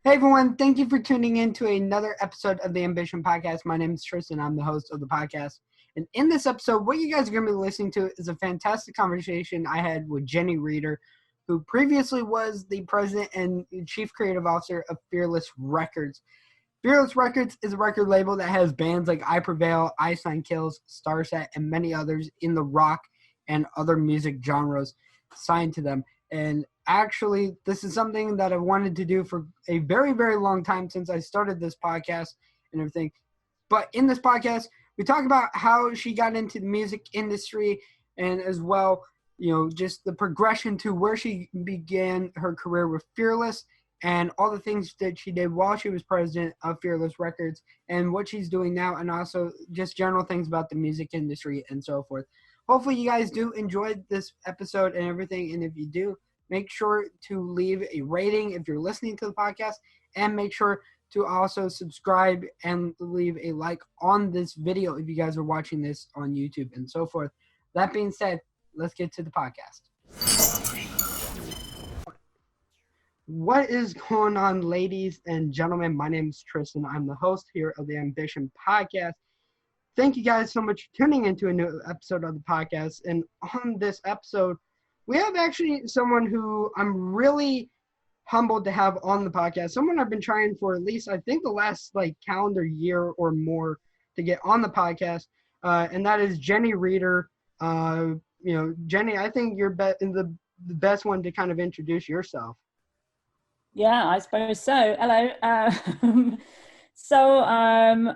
Hey everyone, thank you for tuning in to another episode of the Ambition Podcast. My name is Tristan. I'm the host of the podcast. And in this episode, what you guys are going to be listening to is a fantastic conversation I had with Jenny Reeder, who previously was the president and chief creative officer of Fearless Records. Fearless Records is a record label that has bands like IPrevail, Ice Kills, STARSET, and many others in the rock and other music genres signed to them. And actually, this is something that I've wanted to do for a very, very long time since I started this podcast and everything. But in this podcast, we talk about how she got into the music industry and as well, just the progression to where she began her career with Fearless and all the things that she did while she was president of Fearless Records and what she's doing now, and also just general things about the music industry and so forth. Hopefully you guys do enjoy this episode and everything, and if you do, make sure to leave a rating if you're listening to the podcast, and make sure to also subscribe and leave a like on this video if you guys are watching this on YouTube and so forth. That being said, let's get to the podcast. What is going on, ladies and gentlemen? My name is Tristan. I'm the host here of the Ambition Podcast. Thank you guys so much for tuning into a new episode of the podcast. And on this episode, we have actually someone who I'm really humbled to have on the podcast. Someone I've been trying for at least, I think, the last calendar year or more to get on the podcast. And that is Jenny Reeder. Jenny, I think you're the best one to kind of introduce yourself. Yeah, I suppose so. Hello.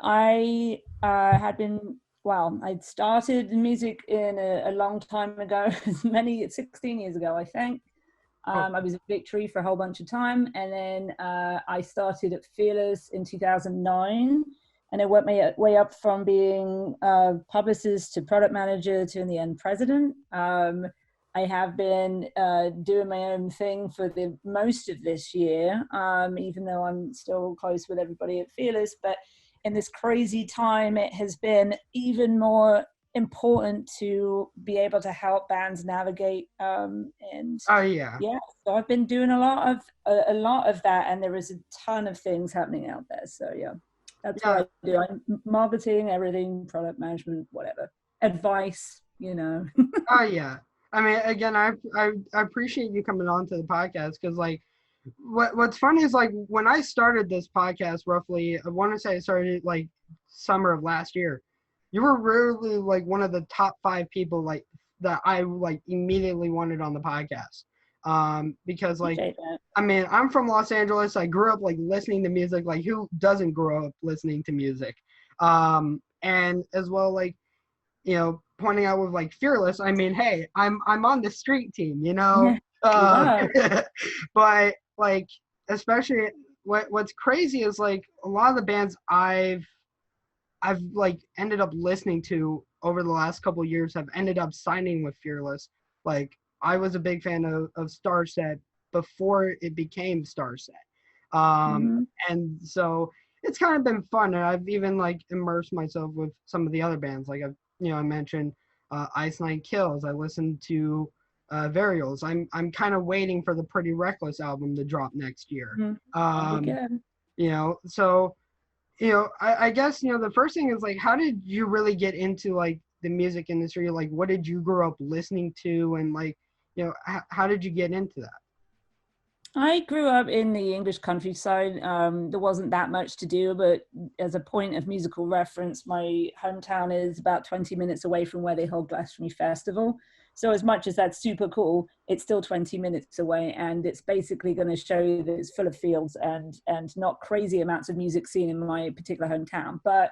I had been, I'd started music in a long time ago, 16 years ago, I think. I was at Victory for a whole bunch of time. And then I started at Fearless in 2009. And I worked my way up from being publicist to product manager to, in the end, president. I have been doing my own thing for the most of this year, even though I'm still close with everybody at Fearless. But in this crazy time, it has been even more important to be able to help bands navigate. So I've been doing a lot of that, and there is a ton of things happening out there. So that's what I do. I'm marketing, everything, product management, whatever, advice. I mean, again, I appreciate you coming on to the podcast because, what's funny is, when I started this podcast roughly, I want to say I started, summer of last year, you were really, one of the top 5 people, that I, immediately wanted on the podcast. Because, I mean, I'm from Los Angeles. I grew up, listening to music. Who doesn't grow up listening to music? And as well, pointing out with Fearless, I mean, hey, I'm on the street team, but especially what's crazy is a lot of the bands I've ended up listening to over the last couple of years have ended up signing with Fearless. I was a big fan of STARSET before it became STARSET. And so it's kind of been fun, and I've even immersed myself with some of the other bands. I mentioned Ice Kills. I listened to Varials. I'm kind of waiting for the Pretty Reckless album to drop next year. I guess the first thing is how did you really get into the music industry? What did you grow up listening to, and how did you get into that? I grew up in the English countryside. There wasn't that much to do, but as a point of musical reference, my hometown is about 20 minutes away from where they hold Glastonbury Festival. So as much as that's super cool, it's still 20 minutes away, and it's basically going to show you that it's full of fields and not crazy amounts of music seen in my particular hometown. But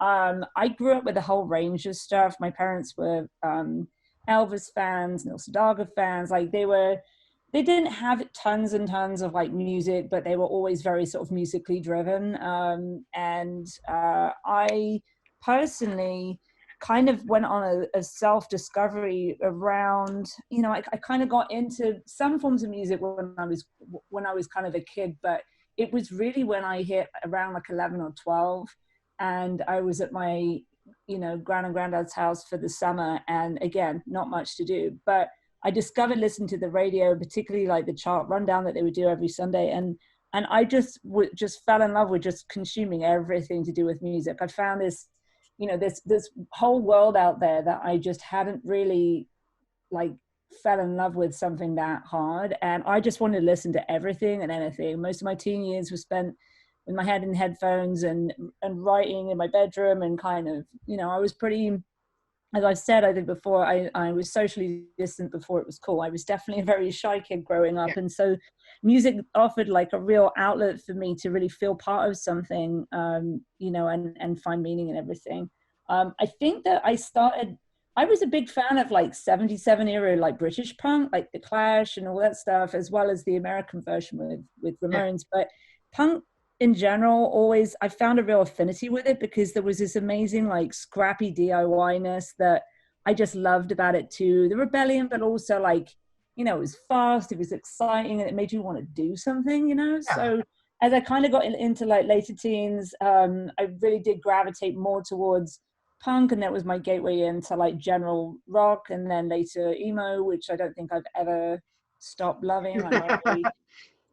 I grew up with a whole range of stuff. My parents were Elvis fans, Neil Sedaka fans. They didn't have tons and tons of music, but they were always very sort of musically driven. I personally kind of went on a self-discovery around, I kind of got into some forms of music when I was kind of a kid, but it was really when I hit around 11 or 12, and I was at my, gran and granddad's house for the summer, and again, not much to do, but I discovered listening to the radio, particularly the chart rundown that they would do every Sunday. And And I just fell in love with just consuming everything to do with music. I found this, you know, this whole world out there that I just hadn't really like fell in love with something that hard. And I just wanted to listen to everything and anything. Most of my teen years were spent with my head in headphones and writing in my bedroom, and kind of, you know, I was pretty, as I've said, I think before, I was socially distant before it was cool. I was definitely a very shy kid growing up. Yeah. And so music offered like a real outlet for me to really feel part of something, you know, and find meaning in everything. I think that I was a big fan of like 77 era, like British punk, like The Clash and all that stuff, as well as the American version with Yeah. Ramones. But punk in general, always, I found a real affinity with it because there was this amazing like scrappy DIY-ness that I just loved about it too. The rebellion, but also like, you know, it was fast, it was exciting, and it made you want to do something, you know? Yeah. So as I kind of got into like later teens, I really did gravitate more towards punk, and that was my gateway into like general rock, and then later emo, which I don't think I've ever stopped loving. I'm wearing a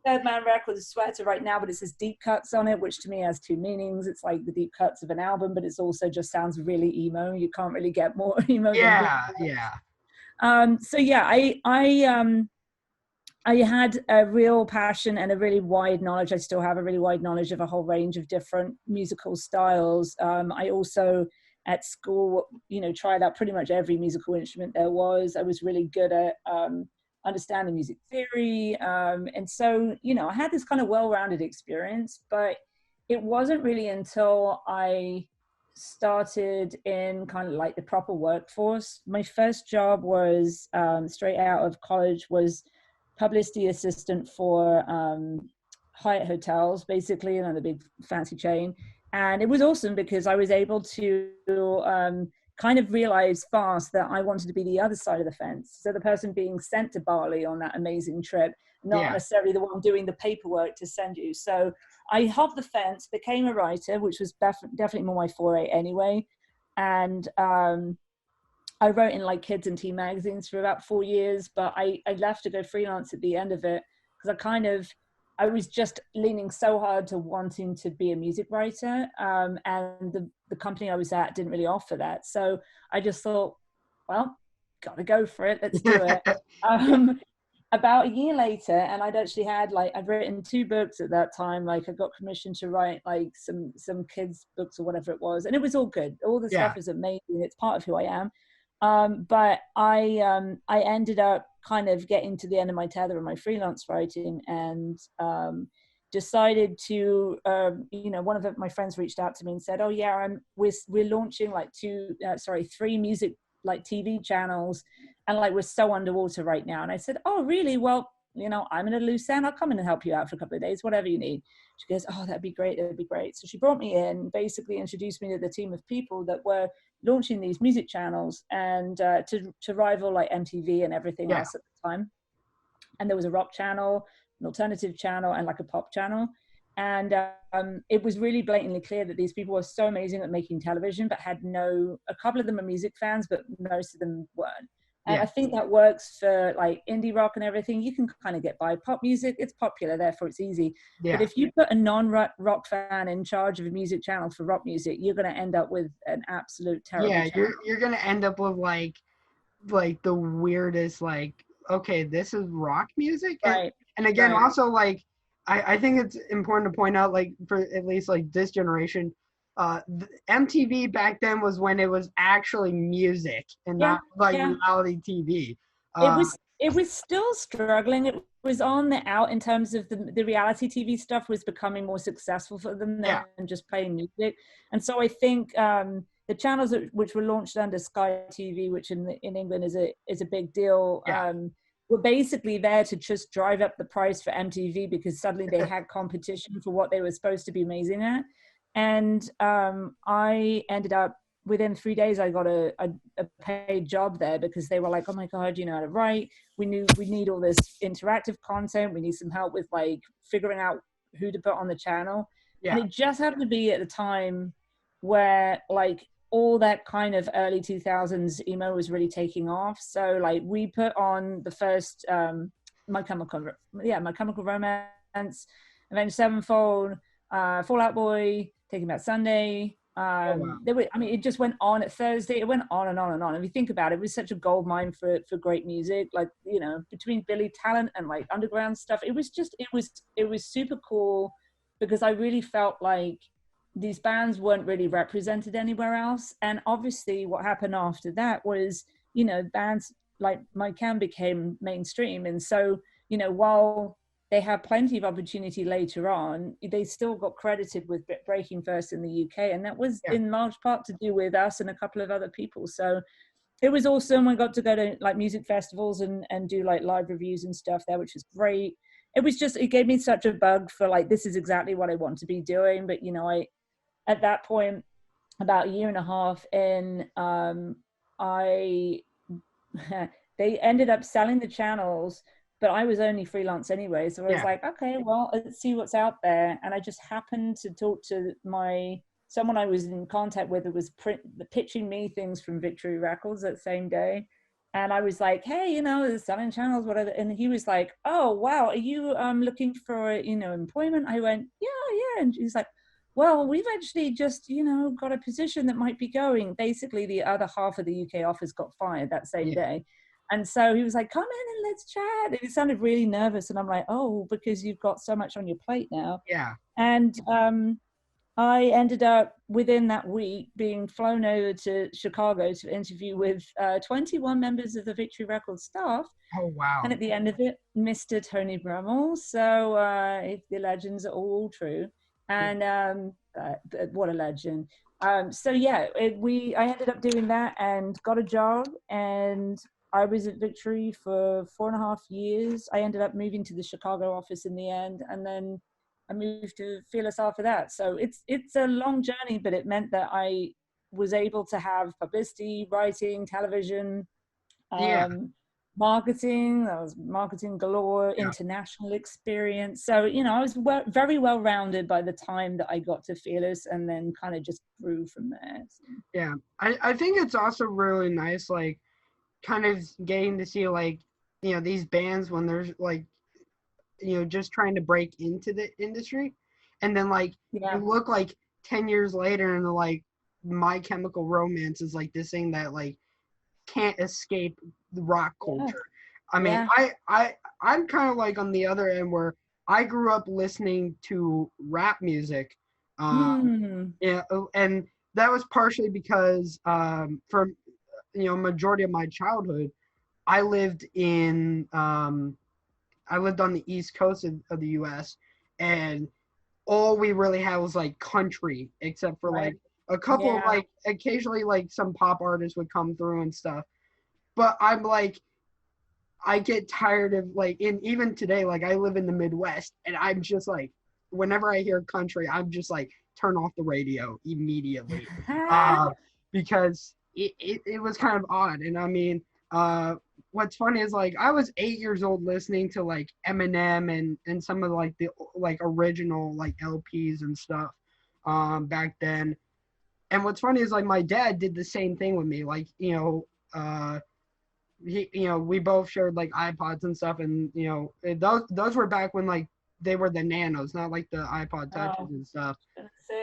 Third Man record sweater right now, but it says Deep Cuts on it, which to me has two meanings. It's like the deep cuts of an album, but it's also just sounds really emo. You can't really get more emo than Deep Yeah. Cuts. Yeah. So yeah, I had a real passion and a really wide knowledge. I still have a really wide knowledge of a whole range of different musical styles. I also at school, you know, tried out pretty much every musical instrument there was. I was really good at understanding music theory. And so, you know, I had this kind of well-rounded experience, but it wasn't really until I started in kind of like the proper workforce. My first job was straight out of college, was publicity assistant for Hyatt Hotels, basically, another big fancy chain. And it was awesome because I was able to kind of realize fast that I wanted to be the other side of the fence. So the person being sent to Bali on that amazing trip, not necessarily the one doing the paperwork to send you. So I hopped the fence, became a writer, which was definitely more my foray anyway. And I wrote in like kids and teen magazines for about 4 years, but I left to go freelance at the end of it because I was just leaning so hard to wanting to be a music writer. And the company I was at didn't really offer that. So I just thought, well, gotta go for it. Let's do it. About a year later, and I'd written 2 books at that time. Like I got commissioned to write like some kids books or whatever it was. And it was all good. All the stuff is amazing. It's part of who I am. But I ended up kind of getting to the end of my tether in my freelance writing, and decided to, you know, one of my friends reached out to me and said, "Oh yeah, we're launching like 3 music like TV channels, and like we're so underwater right now." And I said, "Oh really? Well, you know, I'm in a loose end. I'll come in and help you out for a couple of days, whatever you need." She goes, "Oh, that'd be great. That'd be great." So she brought me in, basically introduced me to the team of people that were launching these music channels, and to rival like MTV and everything else at the time. And there was a rock channel, an alternative channel, and like a pop channel. And it was really blatantly clear that these people were so amazing at making television, but a couple of them are music fans, but most of them weren't. And I think that works for like indie rock and everything. You can kind of get by. Pop music, it's popular, therefore it's easy. But if you put a non-rock fan in charge of a music channel for rock music, you're going to end up with an absolute terrible channel. You're going to end up with like the weirdest, like, okay, this is rock music. Right. And again, also like, I think it's important to point out, like, for at least like this generation, MTV back then was when it was actually music and not like reality TV. It was still struggling. It was on the out in terms of the reality TV stuff was becoming more successful for them than just playing music. And so I think the channels which were launched under Sky TV, which in England is a big deal, were basically there to just drive up the price for MTV because suddenly they had competition for what they were supposed to be amazing at. And I ended up, within 3 days, I got a paid job there because they were like, "Oh my God, you know how to write. We need all this interactive content. We need some help with like figuring out who to put on the channel." And it just happened to be at the time where like all that kind of early 2000s emo was really taking off. So like we put on the first My Chemical Romance, Avenged Sevenfold, Fall Out Boy, Taking Back Sunday. Wow. There were, I mean, it just went on at Thursday. It went on and on and on. If you think about it, it was such a gold mine for great music. Like, you know, between Billy talent and like underground stuff, it was super cool, because I really felt like these bands weren't really represented anywhere else. And obviously, what happened after that was, you know, bands like My Cam became mainstream, and so, you know, while they had plenty of opportunity later on, they still got credited with breaking first in the UK, and that was in large part to do with us and a couple of other people. So it was awesome. We got to go to like music festivals and do like live reviews and stuff there, which was great. It gave me such a bug for like, this is exactly what I want to be doing. But, you know, at that point, about a year and a half in, they ended up selling the channels, but I was only freelance anyway. So I was like, okay, well, let's see what's out there. And I just happened to talk to someone I was in contact with, who was pitching me things from Victory Records that same day. And I was like, hey, you know, the selling channels, whatever. And he was like, oh, wow, are you looking for, you know, employment? I went, yeah. And he's like, well, we've actually just, you know, got a position that might be going. Basically, the other half of the UK office got fired that same day. And so he was like, come in and let's chat. And he sounded really nervous. And I'm like, oh, because you've got so much on your plate now. Yeah. And I ended up within that week being flown over to Chicago to interview with 21 members of the Victory Records staff. Oh, wow. And at the end of it, Mr. Tony Brummel. So if the legends are all true. And what a legend. So yeah, I ended up doing that and got a job, and I was at Victory for 4.5 years. I ended up moving to the Chicago office in the end, and then I moved to Fearless after that. So it's a long journey, but it meant that I was able to have publicity, writing, television, marketing. I was marketing galore, international experience. So, you know, I was very well rounded by the time that I got to Fearless, and then kind of just grew from there. So. Yeah, I think it's also really nice, like, kind of getting to see, like, you know, these bands when they're like, you know, just trying to break into the industry, and then like you look like 10 years later and like My Chemical Romance is like this thing that like can't escape the rock culture. I mean, I'm kind of like on the other end where I grew up listening to rap music, yeah, and that was partially because for, you know, majority of my childhood, I lived on the East Coast of the U.S., and all we really had was like country, except for like a couple of like occasionally like some pop artists would come through and stuff. But I'm like, I get tired of like, even today, like I live in the Midwest, and I'm just like, whenever I hear country, I'm just like, turn off the radio immediately, because it was kind of odd. And I mean, what's funny is like I was 8 years old listening to like Eminem and some of like the like original like LPs and stuff back then. And what's funny is like my dad did the same thing with me. Like, you know, we both shared like iPods and stuff, and you know, those were back when like they were the Nanos, not like the iPod Touches and stuff.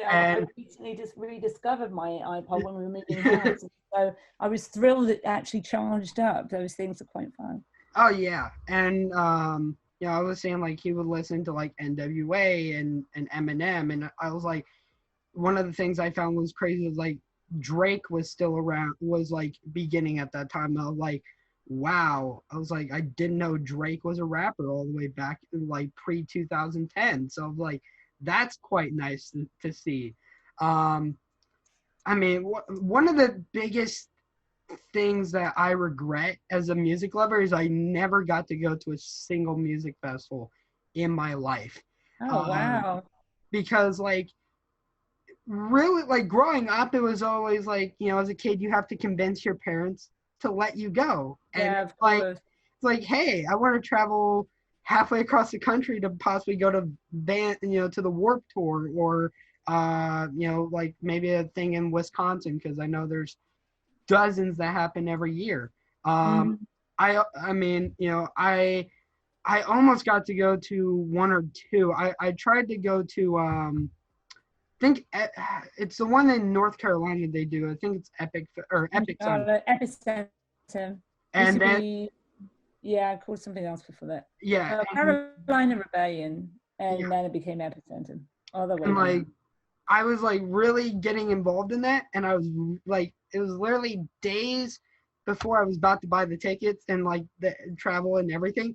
I recently just rediscovered my iPod when we were moving house, so I was thrilled it actually charged up. Those things are quite fun. Oh yeah, and you know, I was saying like he would listen to like NWA and Eminem, and I was like, one of the things I found was crazy was like Drake was still around, was like beginning at that time. I was like, wow. I was like, I didn't know Drake was a rapper all the way back in like pre-2010. So I was like, that's quite nice to see. I mean, one of the biggest things that I regret as a music lover is I never got to go to a single music festival in my life. Oh, wow. Because like, really, like growing up, it was always like, you know, as a kid, you have to convince your parents to let you go. And like, it's like, hey, I want to travel halfway across the country to possibly go to to the Warped Tour, or you know, like maybe a thing in Wisconsin, because I know there's dozens that happen every year. I mean, you know, I I almost got to go to one or two. I tried to go to think it's the one in North Carolina they do. I think it's Epic Sun. Epicenter used And to then be, yeah, called something else before that. yeah, Carolina Rebellion, yeah, and then it became Epicenter. All the way and down. like I was like really getting involved in that, and I was like, it was literally days before I was about to buy the tickets and like the travel and everything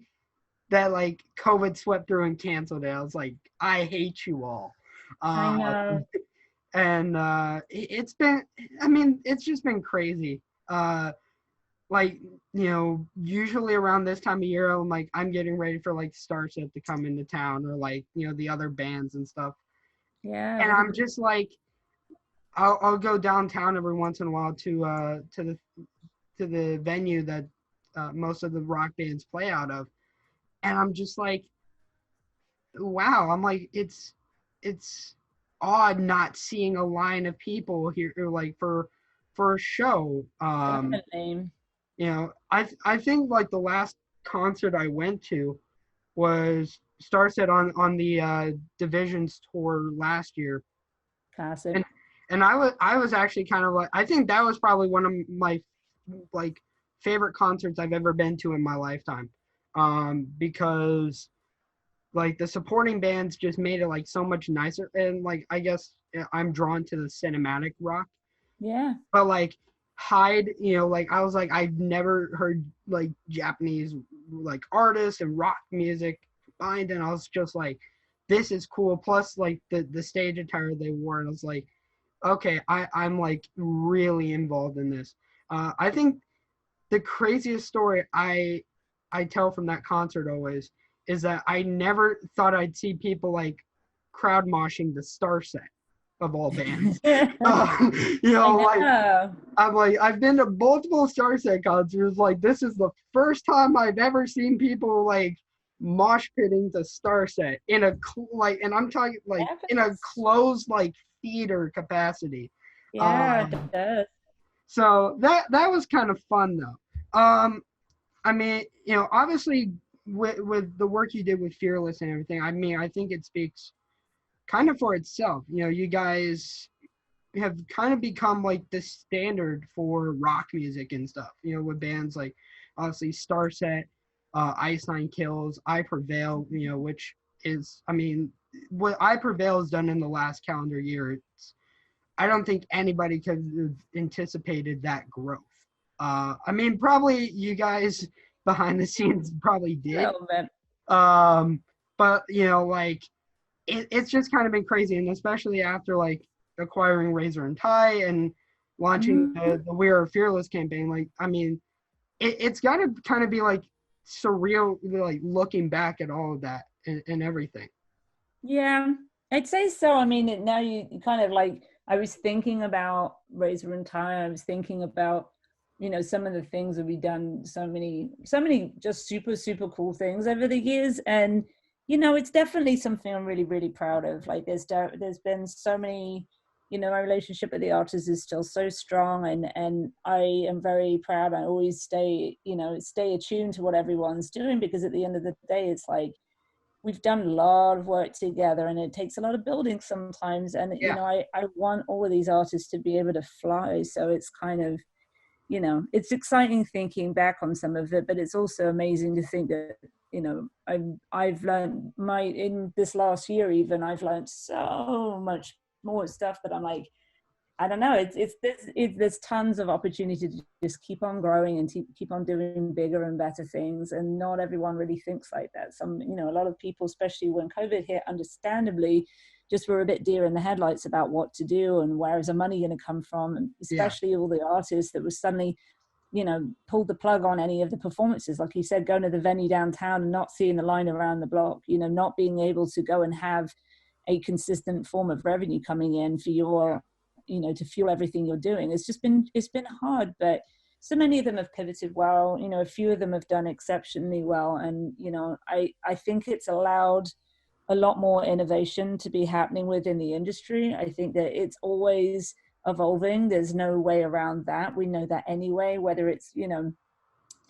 that like COVID swept through and canceled it. I was like, I hate you all. I Uh, know. and it's been, I mean, it's just been crazy. Like, usually around this time of year, I'm getting ready for like STARSET to come into town or like, the other bands and stuff. Yeah, And really I'm cool. just like, I'll go downtown every once in a while to the venue that most of the rock bands play out of, and I'm just like, wow. I'm like, it's odd not seeing a line of people here like for a show. Definitely. I think like the last concert I went to was Starset on the Divisions tour last year, Classic. and I was actually kind of like, I think that was probably one of my like favorite concerts I've ever been to in my lifetime, because like the supporting bands just made it like so much nicer, and like I guess I'm drawn to the cinematic rock, Yeah. but like Hyde, like I was like, I've never heard like Japanese like artists and rock music combined, and I was just like, this is cool. Plus like the stage attire they wore, and I was like, okay, I'm like really involved in this. I think the craziest story I tell from that concert always is that I never thought I'd see people like crowd moshing the STARSET of all bands. I Like know. I'm like, I've been to multiple STARSET concerts. Like this is the first time I've ever seen people like mosh pitting to STARSET in a and I'm talking like in a closed like theater capacity. Yeah, it Um, does. so that was kind of fun though. I mean, obviously with the work you did with Fearless and everything, I mean, I think it speaks kind of for itself. You guys have kind of become like the standard for rock music and stuff. With bands like obviously Starset, Ice Nine Kills, IPrevail. Which is, I mean, what IPrevail has done in the last calendar year. I don't think anybody could have anticipated that growth. I mean, probably you guys behind the scenes probably A did. little bit. But like it's just kind of been crazy, and especially after like acquiring Razor and Tie and launching Mhm. the We Are Fearless campaign. Like, I mean, it's got to kind of be like surreal, like looking back at all of that and everything. Yeah, I'd say so. I mean, now you kind of like, I was thinking about Razor and Tie. I was thinking about, some of the things that we've done, so many just super, super cool things over the years. And, it's definitely something I'm really, really proud of. Like there's been so many, my relationship with the artists is still so strong, and I am very proud. I always stay attuned to what everyone's doing, because at the end of the day, it's like, we've done a lot of work together, and it takes a lot of building sometimes. And Yeah, I want all of these artists to be able to fly. So it's kind of, it's exciting thinking back on some of it, but it's also amazing to think that, I've learned in this last year, even I've learned so much more stuff that I'm like, I don't know. There's tons of opportunity to just keep on growing and keep on doing bigger and better things. And not everyone really thinks like that. A lot of people, especially when COVID hit, understandably, just were a bit deer in the headlights about what to do and where is the money going to come from. And yeah, especially all the artists that were suddenly, pulled the plug on any of the performances. Like you said, going to the venue downtown and not seeing the line around the block, not being able to go and have a consistent form of revenue coming in for your, to fuel everything you're doing. It's been hard, but so many of them have pivoted well. A few of them have done exceptionally well. And, I think it's allowed a lot more innovation to be happening within the industry. I think that it's always evolving. There's no way around that. We know that anyway, whether it's,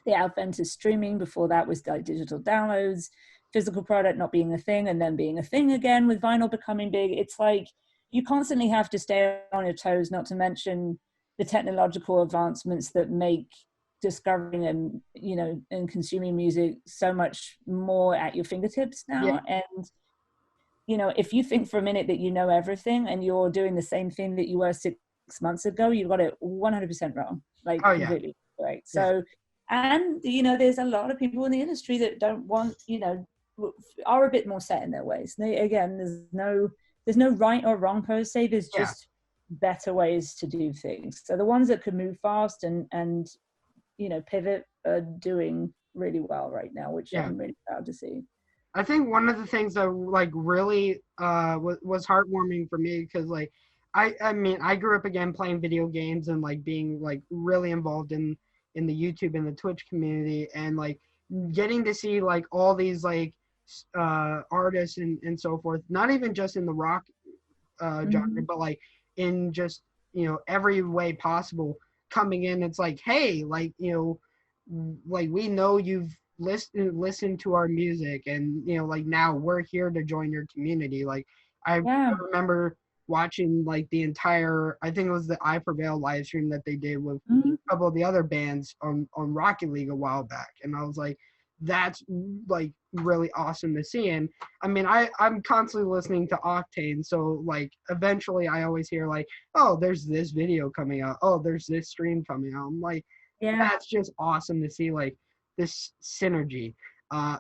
the advent of streaming. Before that was like digital downloads, physical product not being a thing, and then being a thing again with vinyl becoming big. It's like you constantly have to stay on your toes, not to mention the technological advancements that make discovering and, you know, and consuming music so much more at your fingertips now. Yeah. And, you know, if you think for a minute that you know everything and you're doing the same thing that you were 6 months ago, you've got it 100% wrong, like Oh, yeah. completely right. Yeah. So, and, you know, there's a lot of people in the industry that don't want, you know, are a bit more set in their ways. They, again, there's no right or wrong per se. There's just better ways to do things. So the ones that can move fast and you know, pivot are doing really well right now, which I'm really proud to see. I think one of the things that like really was heartwarming for me, because like I mean I grew up again playing video games and like being like really involved in the YouTube and the Twitch community, and like getting to see like all these like artists and so forth, not even just in the rock genre, but like in just, you know, every way possible coming in. It's like, hey, like, you know, like we know you've listened to our music, and, you know, like now we're here to join your community. Like I remember watching like the entire, I think it was the IPrevail live stream that they did with a couple of the other bands on Rocket League a while back, and I was like, that's like really awesome to see. And I mean, I'm constantly listening to Octane, so like eventually I always hear like, oh, there's this video coming out, oh, there's this stream coming out. I'm like, that's just awesome to see, like this synergy,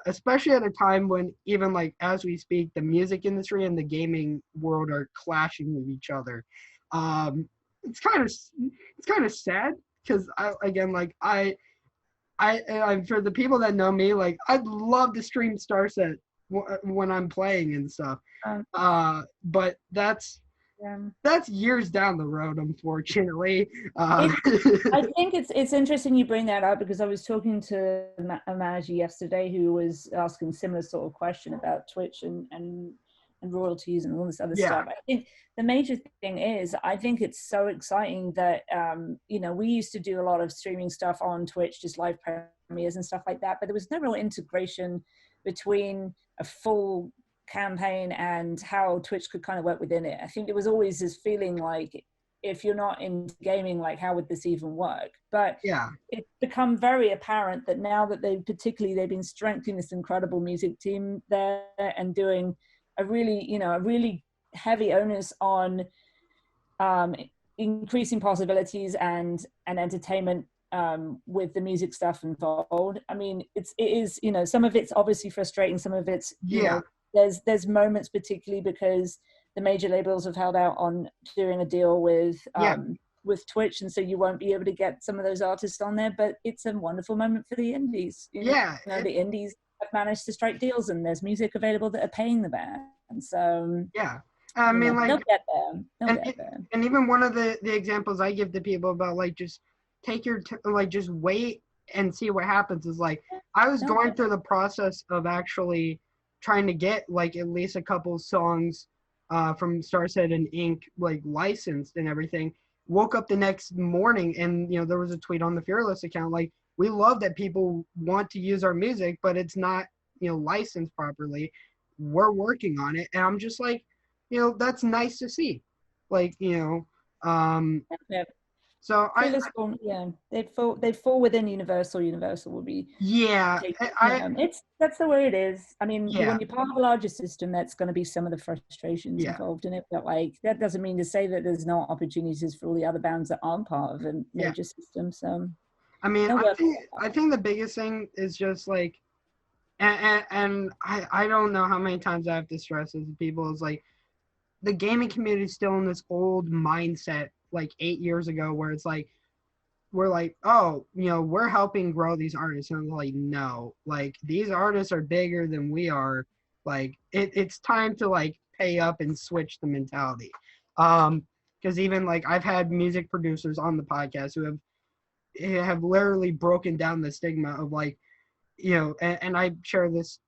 especially at a time when even like as we speak, the music industry and the gaming world are clashing with each other. It's kind of sad, because I for the people that know me, like I'd love to stream STARSET when I'm playing and stuff. But that's years down the road, unfortunately. I think it's interesting you bring that up, because I was talking to a manager yesterday who was asking a similar sort of question about Twitch and royalties and all this other stuff. I think the major thing is, I think it's so exciting that, you know, we used to do a lot of streaming stuff on Twitch, just live premieres and stuff like that, but there was no real integration between a full campaign and how Twitch could kind of work within it. I think there was always this feeling like, if you're not into gaming, like how would this even work? But it's become very apparent that now that they've been strengthening this incredible music team there and doing a really heavy onus on increasing possibilities and entertainment with the music stuff involved. I mean, it is, you know, some of it's obviously frustrating, some of it's, you know, there's moments, particularly because the major labels have held out on doing a deal with Twitch, and so you won't be able to get some of those artists on there. But it's a wonderful moment for the indies. You know, the indies have managed to strike deals, and there's music available that are paying the band. And so I mean, like they'll get there. And even one of the examples I give to people about like just take your like just wait and see what happens is like I was going through the process of actually trying to get like at least a couple songs from STARSET and Inc. like licensed and everything. Woke up the next morning and, you know, there was a tweet on the Fearless account like, we love that people want to use our music, but it's not, you know, licensed properly. We're working on it. And I'm just like, you know, that's nice to see. Like, you know, so they fall within Universal. Universal will be that's the way it is. I mean, when you're part of a larger system, that's going to be some of the frustrations involved in it. But like, that doesn't mean to say that there's no opportunities for all the other bands that aren't part of a major system. So, I mean, I think the biggest thing is just like, and I don't know how many times I have to stress this to people, is like the gaming community is still in this old mindset like 8 years ago where it's like we're like, oh, you know, we're helping grow these artists, and I'm like, no, like these artists are bigger than we are. Like it's time to like pay up and switch the mentality. Because even like I've had music producers on the podcast who have literally broken down the stigma of like, you know, and I share this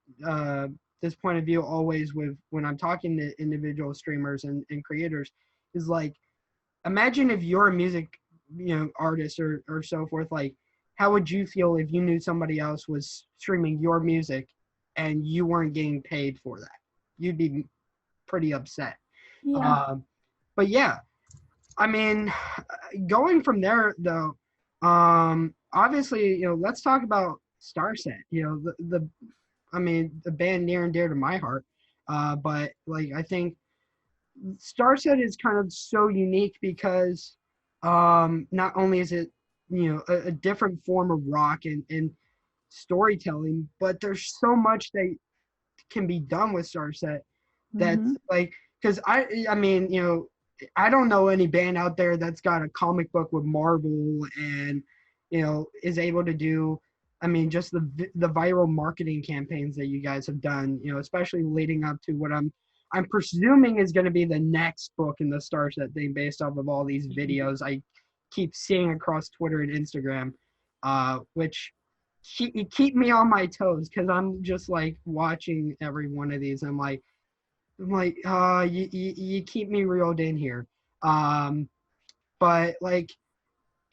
this point of view always with when I'm talking to individual streamers and creators, is like, imagine if you're a music, you know, artist or so forth, like how would you feel if you knew somebody else was streaming your music and you weren't getting paid for that? You'd be pretty upset. Yeah. But yeah, I mean, going from there though, obviously, let's talk about STARSET. I mean, the band near and dear to my heart. But like, I think STARSET is kind of so unique because not only is it a different form of rock and storytelling, but there's so much that can be done with STARSET that's Mm-hmm. like, because I mean, I don't know any band out there that's got a comic book with Marvel and is able to do. I mean, just the viral marketing campaigns that you guys have done, especially leading up to what I'm presuming is going to be the next book in the STARSET thing based off of all these videos I keep seeing across Twitter and Instagram, which keep me on my toes because I'm just like watching every one of these. I'm like, you keep me reeled in here. But like,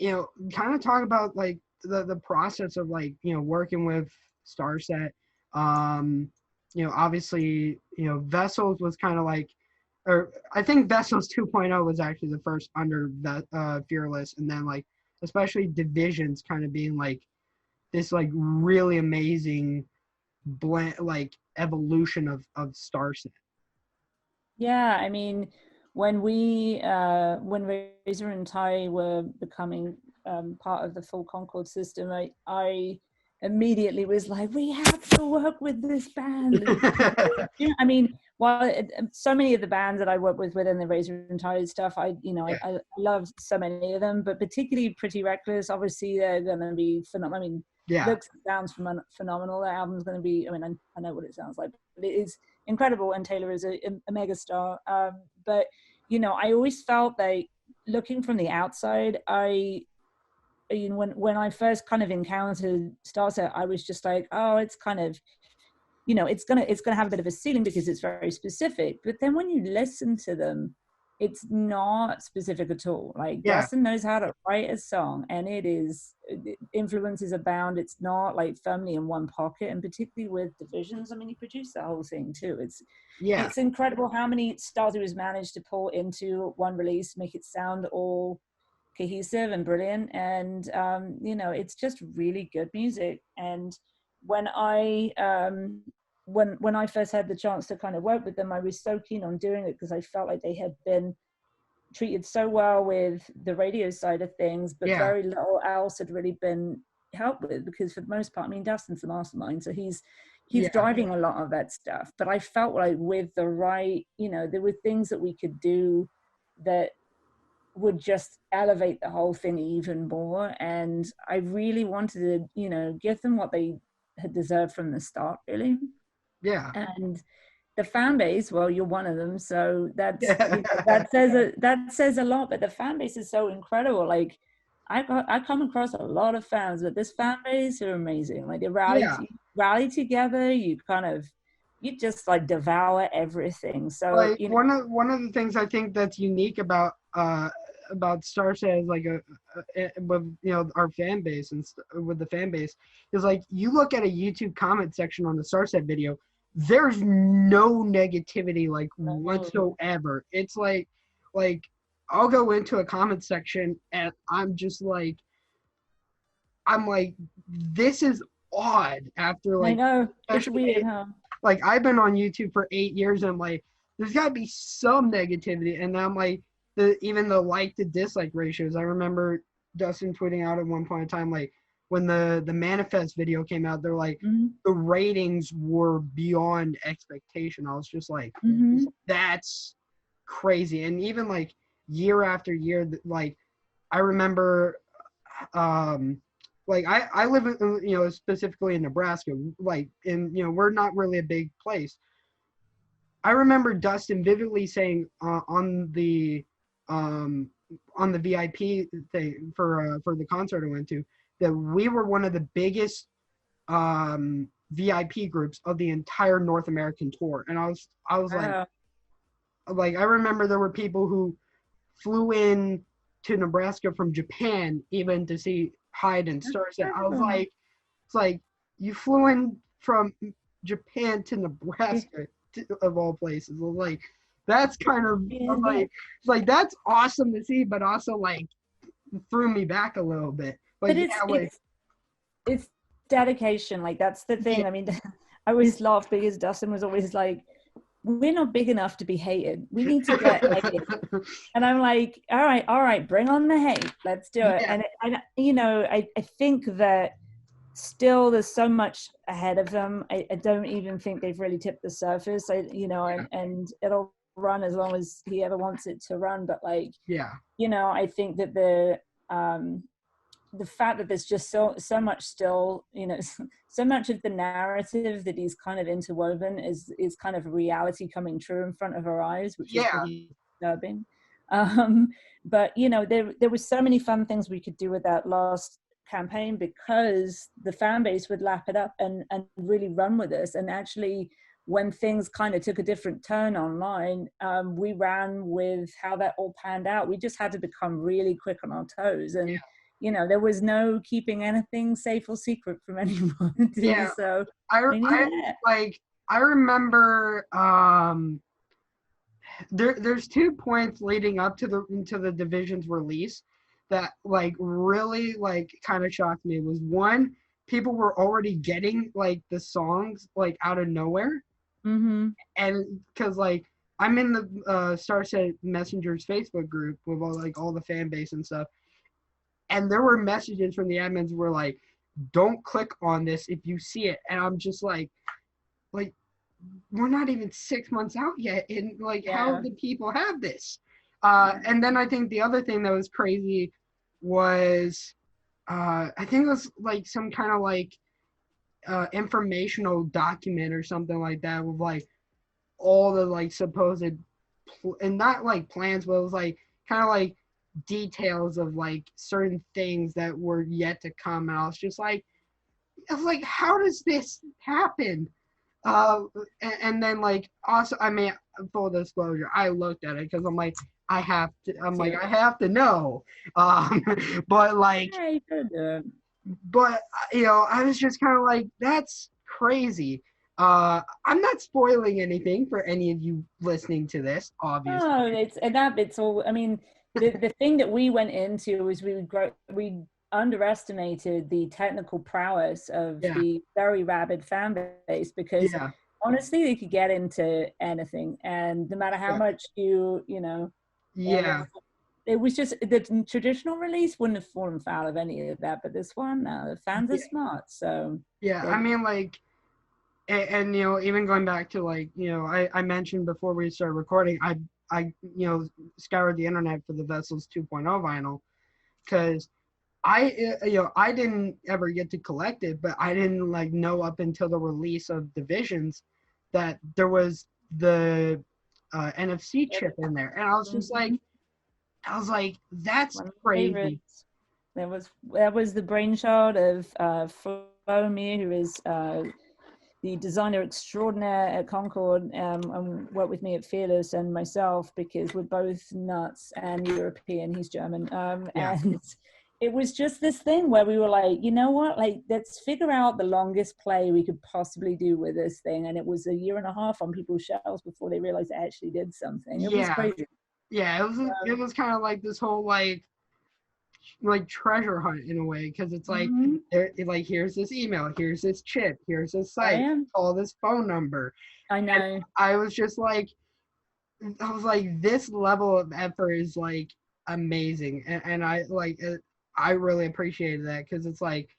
kind of talk about like the process of like, working with STARSET. Obviously, Vessels was kind of like, or I think Vessels 2.0 was actually the first under Fearless, and then like, especially Divisions kind of being like this like really amazing blend, like evolution of STARSET. Yeah, I mean, when Razor and Ty were becoming part of the full Concord system, I immediately was like, we have to work with this band. I mean, while so many of the bands that I work with within the Razor and Tie stuff, I love so many of them, but particularly Pretty Reckless. Obviously, they're going to be phenomenal. I mean, Yeah. looks sounds phenomenal. That album's going to be. I mean, I know what it sounds like, but it is incredible. And Taylor is a mega star. But I always felt like looking from the outside, when I first kind of encountered STARSET, I was just like, oh, it's kind of, it's gonna have a bit of a ceiling because it's very specific. But then when you listen to them, it's not specific at all. Like Yeah. Dustin knows how to write a song, and influences abound. It's not like firmly in one pocket, and particularly with Divisions. I mean, he produced the whole thing too. It's incredible how many styles he was managed to pull into one release, make it sound all cohesive and brilliant. And it's just really good music. And when I first had the chance to kind of work with them, I was so keen on doing it because I felt like they had been treated so well with the radio side of things, but very little else had really been helped with, because for the most part, I mean, Dustin's the mastermind, so he's driving a lot of that stuff. But I felt like with the right, there were things that we could do that would just elevate the whole thing even more. And I really wanted to, give them what they had deserved from the start, really. Yeah. And the fan base, well, you're one of them, so that says a lot. But the fan base is so incredible. Like I come across a lot of fans, but this fan base are amazing. Like they rally together. You just like devour everything. So like one of the things I think that's unique about StarSet is like with our fan base and with the fan base is like you look at a YouTube comment section on the StarSet video, there's no negativity like whatsoever. It's like I'll go into a comment section and I'm like this is odd after like I know it's weird, huh? like I've been on YouTube for 8 years and I'm like there's got to be some negativity, and I'm like even the like to dislike ratios. I remember Dustin tweeting out at one point in time like when the Manifest video came out, they're like the ratings were beyond expectation. I was just like that's crazy. And even like year after year, like I remember like I live in, specifically in Nebraska, like in we're not really a big place. I remember Dustin vividly saying on the VIP thing for the concert I went to that we were one of the biggest VIP groups of the entire North American tour, and I was like I remember there were people who flew in to Nebraska from Japan even to see hide in STARSET. I was like, it's like you flew in from Japan to Nebraska of all places. I was like, that's kind of like, it's like that's awesome to see, but also like threw me back a little bit. But it's dedication. Like that's the thing. I mean, I always laugh because Dustin was always like, we're not big enough to be hated. We need to get hated. And I'm like, all right, bring on the hate. Let's do it. And I think that still there's so much ahead of them. I don't even think they've really tipped the surface. And it'll run as long as he ever wants it to run. But like, I think that the fact that there's just so much still, so much of the narrative that he's kind of interwoven is kind of reality coming true in front of our eyes, which is pretty disturbing. But there were so many fun things we could do with that last campaign because the fan base would lap it up and really run with us. And actually, when things kind of took a different turn online, we ran with how that all panned out. We just had to become really quick on our toes. And there was no keeping anything safe or secret from anyone. So I remember there's 2 points leading up to the division's release that like really like kind of shocked me. Was one, people were already getting like the songs like out of nowhere, and because like I'm in the STARSET Messengers Facebook group with all the fan base and stuff. And there were messages from the admins were like, don't click on this if you see it. And I'm just like we're not even 6 months out yet. And how do people have this? And then I think the other thing that was crazy was, I think it was like some kind of like informational document or something like that with like all the like supposed, and not like plans, but it was like kind of like details of like certain things that were yet to come. And I was like, how does this happen? And then like also, I mean, full disclosure, I looked at it because I'm like, I have to know. But like, but I was just kind of like, that's crazy. I'm not spoiling anything for any of you listening to this, obviously. No, it's all. I mean, the thing that we went into was we underestimated the technical prowess of the very rabid fan base because honestly, they could get into anything, and no matter how much it was just the traditional release wouldn't have fallen foul of any of that, but this one, the fans are smart. So I mean, like, and even going back to like, I mentioned before we started recording, I scoured the internet for the Vessels 2.0 vinyl because I didn't ever get to collect it, but I didn't like know up until the release of Divisions that there was the NFC chip in there, and I was just like, that's crazy. That was the brainchild of Flo Mir, who is the designer extraordinaire at Concord, and worked with me at Fearless, and myself, because we're both nuts and European. He's German, and it was just this thing where we were like, you know what, like, let's figure out the longest play we could possibly do with this thing. And it was a year and a half on people's shelves before they realized it actually did something. It was crazy. Yeah, it was kind of like this whole like treasure hunt in a way, because it's like, here's this email, here's this chip, here's this site, call this phone number. I know. And I was like, this level of effort is like amazing, and I really appreciated that, because it's like,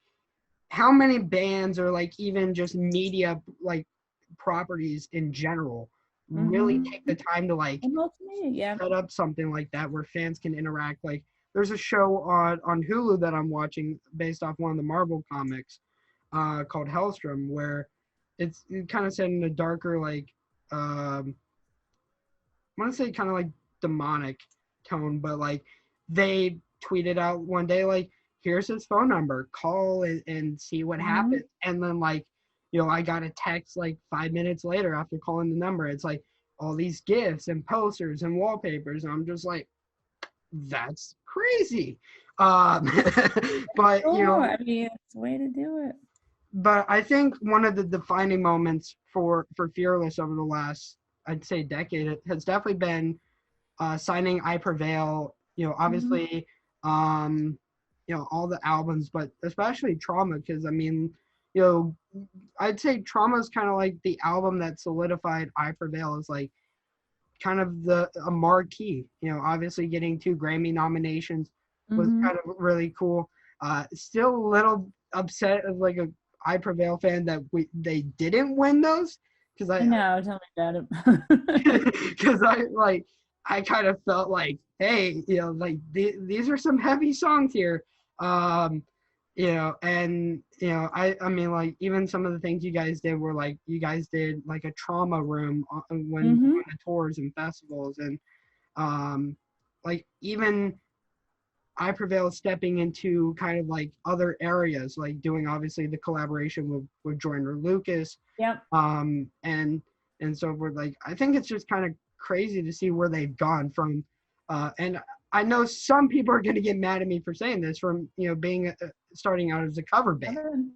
how many bands or like even just media like properties in general really take the time to like set up something like that where fans can interact. Like, there's a show on Hulu that I'm watching based off one of the Marvel comics called Hellstrom, where it's kind of set in a darker, like, I want to say kind of like demonic tone, but like they tweeted out one day, like, here's his phone number, call and see what happens. And then like, I got a text like 5 minutes later after calling the number. It's like all these gifts and posters and wallpapers. And I'm just like, that's crazy. Um, but I mean, it's the way to do it. but I think one of the defining moments for Fearless over the last, I'd say, decade, it has definitely been signing IPrevail. Obviously, um, all the albums, but especially Trauma, because I mean, you know, I'd say Trauma is kind of like the album that solidified IPrevail as like kind of a marquee. Obviously getting 2 Grammy nominations was kind of really cool. Still a little upset as like a IPrevail fan that they didn't win those, because I know, tell me about it. because I kind of felt like, hey, like these are some heavy songs here. And I mean, like, even some of the things you guys did were like, you guys did like a trauma room when on the tours and festivals, and like even IPrevail stepping into kind of like other areas, like doing obviously the collaboration with Joyner Lucas. Yep. And so we're like, I think it's just kind of crazy to see where they've gone from. And I know some people are going to get mad at me for saying this, from being starting out as a cover band.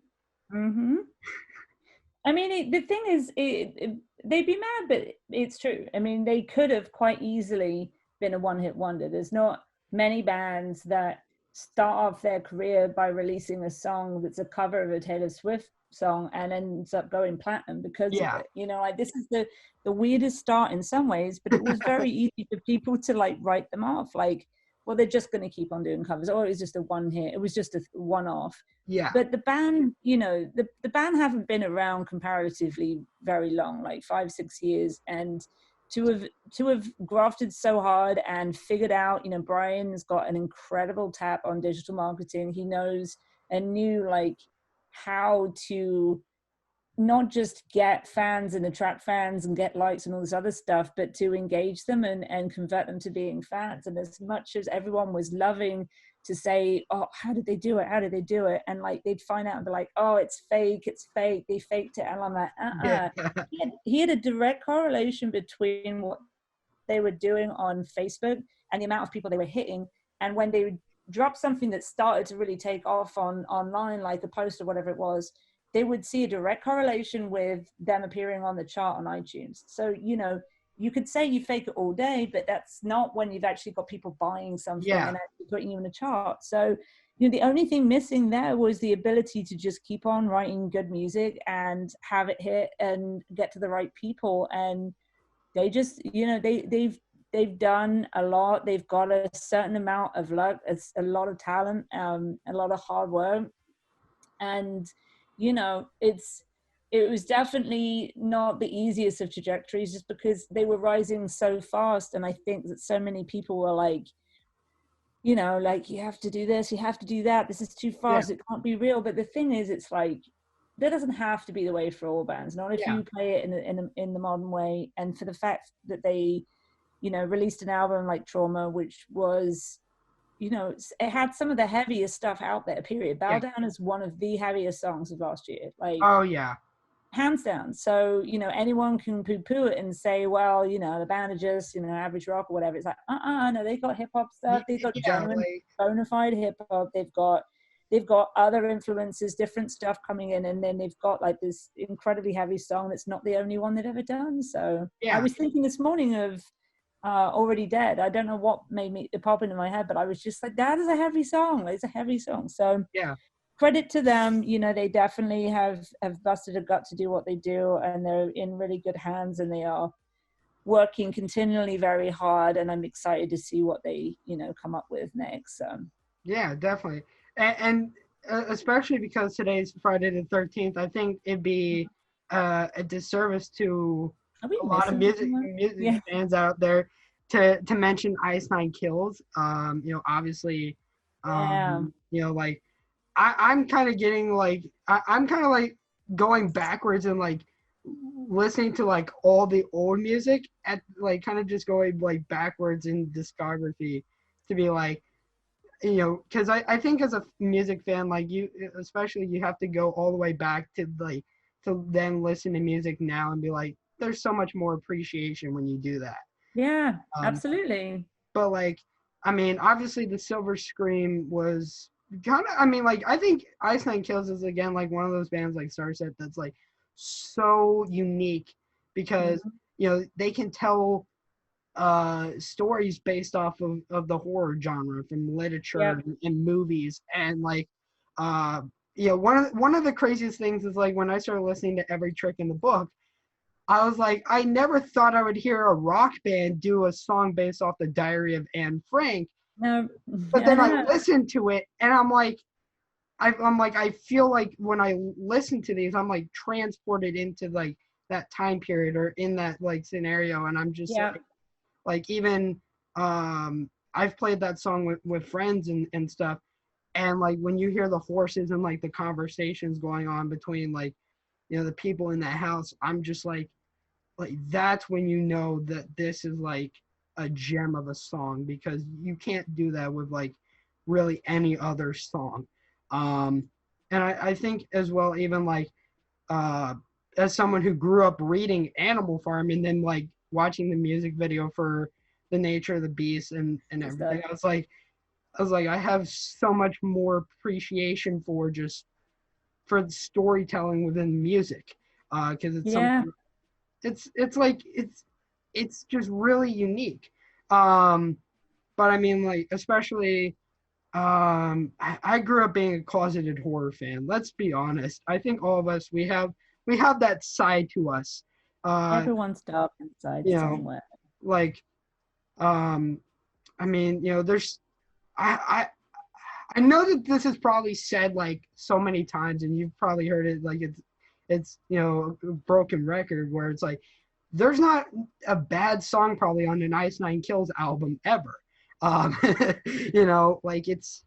I mean, the thing is, they'd be mad, but it's true. I mean, they could have quite easily been a one-hit wonder. There's not many bands that start off their career by releasing a song that's a cover of a Taylor Swift song and ends up going platinum because of it. Like, this is the weirdest start in some ways, but it was very easy for people to like write them off. Like, well, they're just going to keep on doing covers, or it was just a one hit. It was just a one-off. Yeah. But the band, the band haven't been around comparatively very long, like 5-6 years, and to have grafted so hard and figured out, Brian's got an incredible tap on digital marketing. He knows and knew like how to not just get fans and attract fans and get likes and all this other stuff, but to engage them and convert them to being fans. And as much as everyone was loving to say, oh, how did they do it? How did they do it? And like, they'd find out and be like, oh, it's fake. They faked it. And I'm like, Yeah. He had a direct correlation between what they were doing on Facebook and the amount of people they were hitting. And when they would drop something that started to really take off online, like a post or whatever it was, they would see a direct correlation with them appearing on the chart on iTunes. So, you could say you fake it all day, but that's not when you've actually got people buying something and actually putting you in a chart. So, the only thing missing there was the ability to just keep on writing good music and have it hit and get to the right people. And they just, they've done a lot. They've got a certain amount of luck, a lot of talent, a lot of hard work. And it was definitely not the easiest of trajectories, just because they were rising so fast. And I think that so many people were like, like, you have to do this, you have to do that, this is too fast, it can't be real. But the thing is, it's like, that doesn't have to be the way for all bands, not if you play it in the modern way. And for the fact that they released an album like Trauma, which was, it had some of the heaviest stuff out there, period. Bow Down is one of the heaviest songs of last year. Like, oh yeah, hands down. So, anyone can poo-poo it and say, well, the band are just, average rock or whatever. It's like, no, they got hip-hop stuff. They've got genuine, bona fide hip-hop. They've got other influences, different stuff coming in. And then they've got like this incredibly heavy song that's not the only one they've ever done. So I was thinking this morning of Already Dead. I don't know what made me pop into my head, but I was just like, that is a heavy song. It's a heavy song. So credit to them. They definitely have busted a gut to do what they do, and they're in really good hands, and they are working continually very hard. And I'm excited to see what they come up with next. Yeah, definitely. And especially because today's Friday the 13th, I think it'd be a disservice to a lot of music fans out there to mention Ice Nine Kills. Obviously, like I'm kind of getting like I'm kind of like going backwards and like listening to like all the old music at like kind of just going like backwards in discography to be like, because I think as a music fan, like you, especially, you have to go all the way back to like to then listen to music now and be like, there's so much more appreciation when you do that. Yeah, absolutely. But like, I mean, obviously the Silver Scream was kind of, I mean, like, I think Ice Nine Kills is, again, like, one of those bands like STARSET that's, like, so unique because, Mhm. you know, they can tell stories based off of the horror genre from literature Yep. and movies. And, like, uh, you know, one of the craziest things is, like, when I started listening to Every Trick in the Book, I was like, I never thought I would hear a rock band do a song based off the Diary of Anne Frank. No, But then I yeah, listened to it and I'm like, I'm like, I feel like when I listen to these, I'm like transported into like that time period or in that like scenario. And I'm just yeah, like even, I've played that song with friends and stuff. And like when you hear the horses and like the conversations going on between like, you know, the people in that house, I'm just like that's when you know that this is like a gem of a song because you can't do that with like really any other song. And I think as well, even like uh, as someone who grew up reading Animal Farm and then like watching the music video for The Nature of the Beast and good stuff. everything, I was like I have so much more appreciation for just for the storytelling within music because it's Yeah, something it's like it's just really unique. Um, but I mean, like especially, I grew up being a closeted horror fan. Let's be honest. I think all of us we have that side to us. Uh, everyone's dark inside you know, somewhere. like um, I mean, you know, there's I I know that this is probably said like so many times, and you've probably heard it like it's you know a broken record where it's like there's not a bad song probably on an Ice Nine Kills album ever. Um, you know, like it's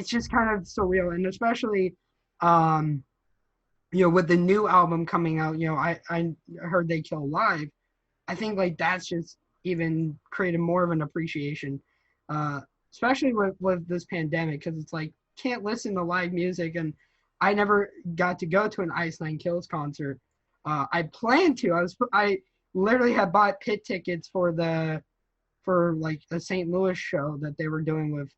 just kind of surreal, and especially you know with the new album coming out, you know I heard They Kill Live. I think like that's just even created more of an appreciation, uh, especially with this pandemic because it's like can't listen to live music and I never got to go to an Ice Nine Kills concert. I planned to. I literally had bought pit tickets for like a St. Louis show that they were doing with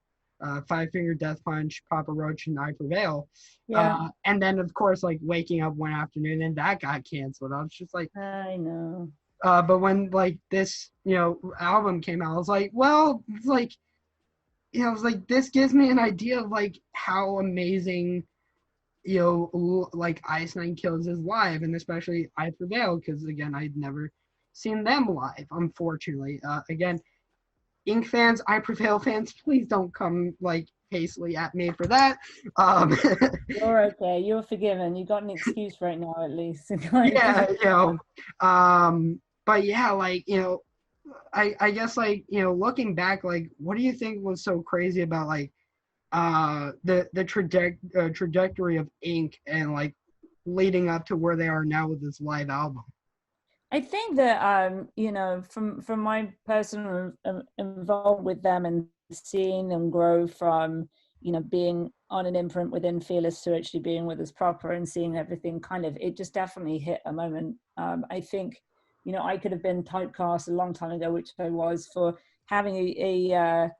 Five Finger Death Punch, Papa Roach, and IPrevail. Yeah, And then of course like waking up one afternoon and that got canceled. I was just like, I know. but when like this, you know, album came out, I was like, well, it's like, you know, I was like, this gives me an idea of like how amazing, you know, like Ice Nine Kills is live, and especially I Prevail, because again, I'd never seen them live, unfortunately. Again, Ink fans, I Prevail fans, please don't come like hastily at me for that. Um, You're okay. You're forgiven. You got an excuse right now, at least. Kind of yeah, just you know, but yeah, like you know, I guess like you know looking back like what do you think was so crazy about like the trajectory of Ink and like leading up to where they are now with this live album? I think that you know, from my personal involvement with them and seeing them grow from, you know, being on an imprint within Fearless to actually being with us proper and seeing everything kind of, it just definitely hit a moment. I think, you know, I could have been typecast a long time ago, which I was, for having a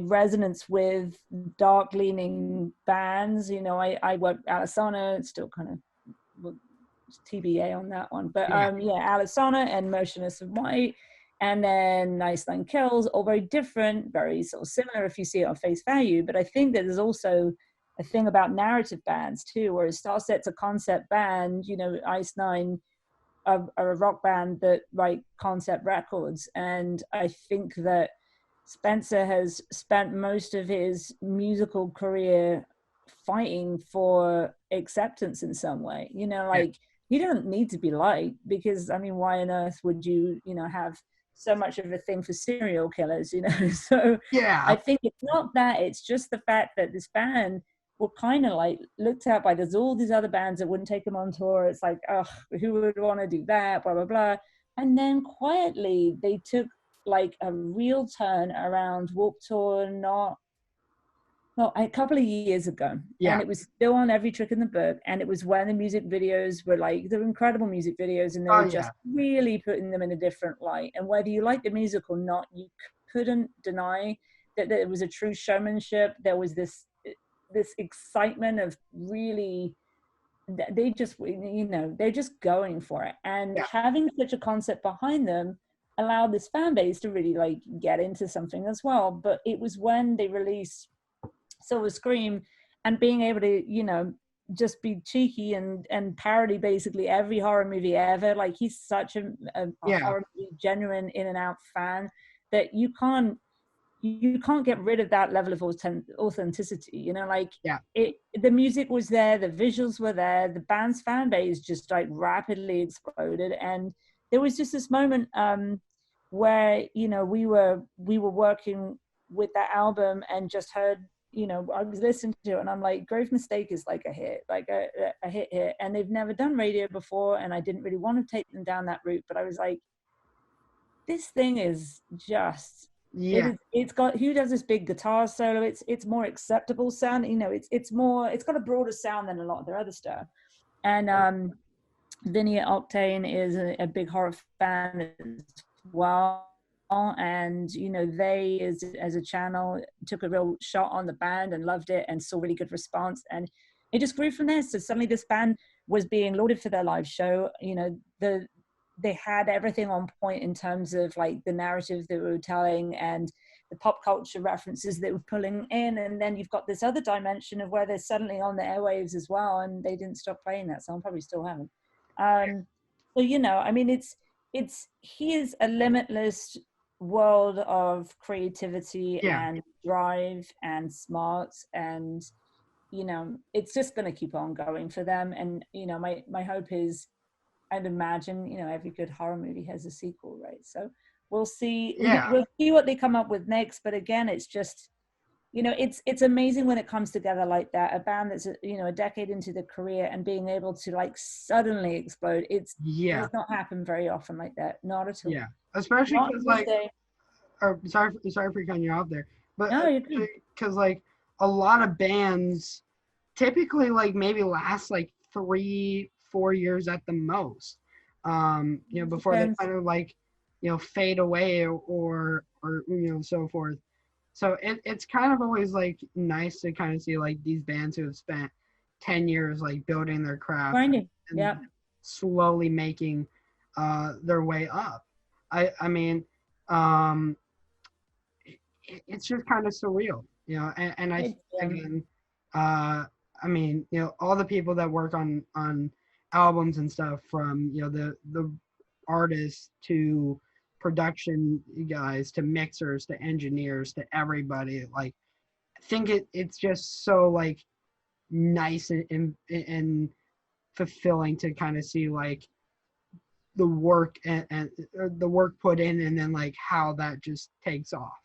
resonance with dark leaning bands. You know, I worked Alisana, it's still kind of TBA on that one. But Yeah, yeah, Alisana and Motionless of White, and then Ice Nine Kills, all very different, very sort of similar if you see it on face value. But I think that there's also a thing about narrative bands too, whereas STARSET's a concept band, you know, Ice Nine are a rock band that write concept records. And I think that Spencer has spent most of his musical career fighting for acceptance in some way. You know, yeah, like he doesn't need to be liked because I mean, why on earth would you, you know, have so much of a thing for serial killers, you know? So I yeah, think it's not that, it's just the fact that this band were kind of like looked at by there's all these other bands that wouldn't take them on tour. It's like, oh, who would want to do that? Blah blah blah. And then quietly they took like a real turn around Warped Tour, not well, a couple of years ago, yeah. and it was still on Every Trick in the Book, and it was when the music videos were like, they were incredible music videos, and they Oh were yeah, just really putting them in a different light. And whether you like the music or not, you couldn't deny that there was a true showmanship. There was this excitement of really, they just, they're just going for it. And having such a concept behind them allowed this fan base to really like get into something as well. But it was when they released Silver Scream and being able to, just be cheeky and parody basically every horror movie ever. Like, he's such a horror movie genuine in and out fan that you can't get rid of that level of authenticity. The music was there, the visuals were there, the band's fan base just like rapidly exploded. And there was just this moment where we were working with that album and just heard, I was listening to it and I'm like, Grave Mistake is like a hit, like a hit here, and they've never done radio before, and I didn't really want to take them down that route, but I was like, this thing is just it's got, who does this big guitar solo, it's more acceptable sound, it's got a broader sound than a lot of their other stuff. And Vinny at Octane is a big horror fan as well, and they as a channel took a real shot on the band and loved it and saw really good response, and it just grew from there. So suddenly this band was being lauded for their live show. They had everything on point in terms of like the narrative they were telling and the pop culture references they were pulling in. And then you've got this other dimension of where they're suddenly on the airwaves as well, and they didn't stop playing that song, probably still haven't. It's here's a limitless world of creativity and drive and smarts, and it's just going to keep on going for them. And my hope is, I'd imagine every good horror movie has a sequel, right? So we'll see. We'll see what they come up with next. But again, it's just it's amazing when it comes together like that. A band that's a decade into their career and being able to like suddenly explode. It does not happen very often like that. Not at all. Yeah, especially because like, sorry for cutting you off there, but because like a lot of bands typically like maybe last like 3-4 years at the most, before they kind of like fade away or so forth. So it's kind of always like nice to kind of see like these bands who have spent 10 years like building their craft and slowly making their way up. I mean, it's just kind of surreal, and I think, again, I mean, all the people that work on albums and stuff, from the artists to production guys to mixers to engineers to everybody, like, I think it's just so like nice and fulfilling to kind of see like the work and the work put in, and then like how that just takes off.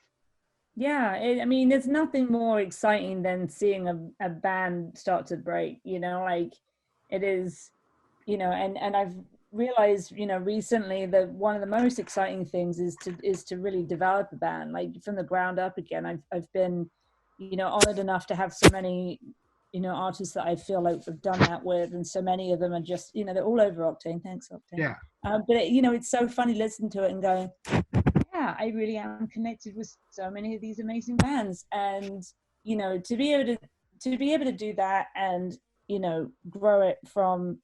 I mean, there's nothing more exciting than seeing a band start to break, like it is, and I've realized, recently that one of the most exciting things is to really develop a band, like from the ground up again. I've been, honored enough to have so many, artists that I feel like I've done that with, and so many of them are just, they're all over Octane. Thanks, Octane. But it's so funny listening to it and going, yeah, I really am connected with so many of these amazing bands, and to be able to do that and grow it from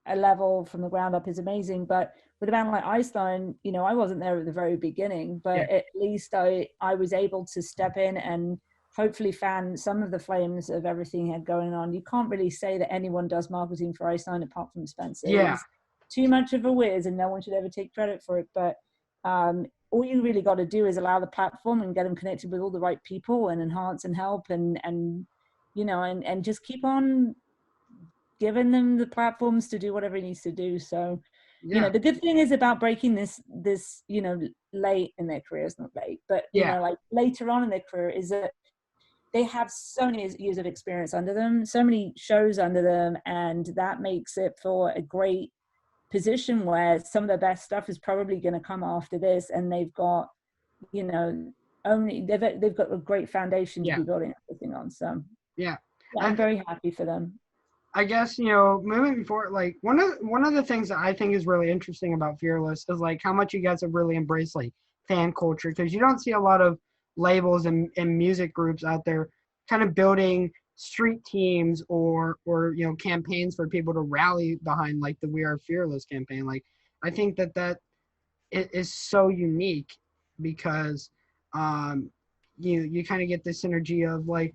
a level from the ground up is amazing. But with a band like Iceland, I wasn't there at the very beginning, but at least I was able to step in and hopefully fan some of the flames of everything he had going on. You can't really say that anyone does marketing for Iceland apart from Spencer. He's too much of a whiz and no one should ever take credit for it. But all you really got to do is allow the platform and get them connected with all the right people and enhance and help and just keep on giving them the platforms to do whatever he needs to do. So, the good thing is about breaking this, late in their career, it's not late, but, like later on in their career, is that they have so many years of experience under them, so many shows under them, and that makes it for a great position where some of the best stuff is probably going to come after this, and they've got, they've got a great foundation to be building everything on. So, I'm very happy for them. I guess, moving forward, like one of the things that I think is really interesting about Fearless is like how much you guys have really embraced like fan culture, because you don't see a lot of labels and music groups out there kind of building street teams or campaigns for people to rally behind, like the We Are Fearless campaign. Like, I think that it is so unique because you kind of get this synergy of like,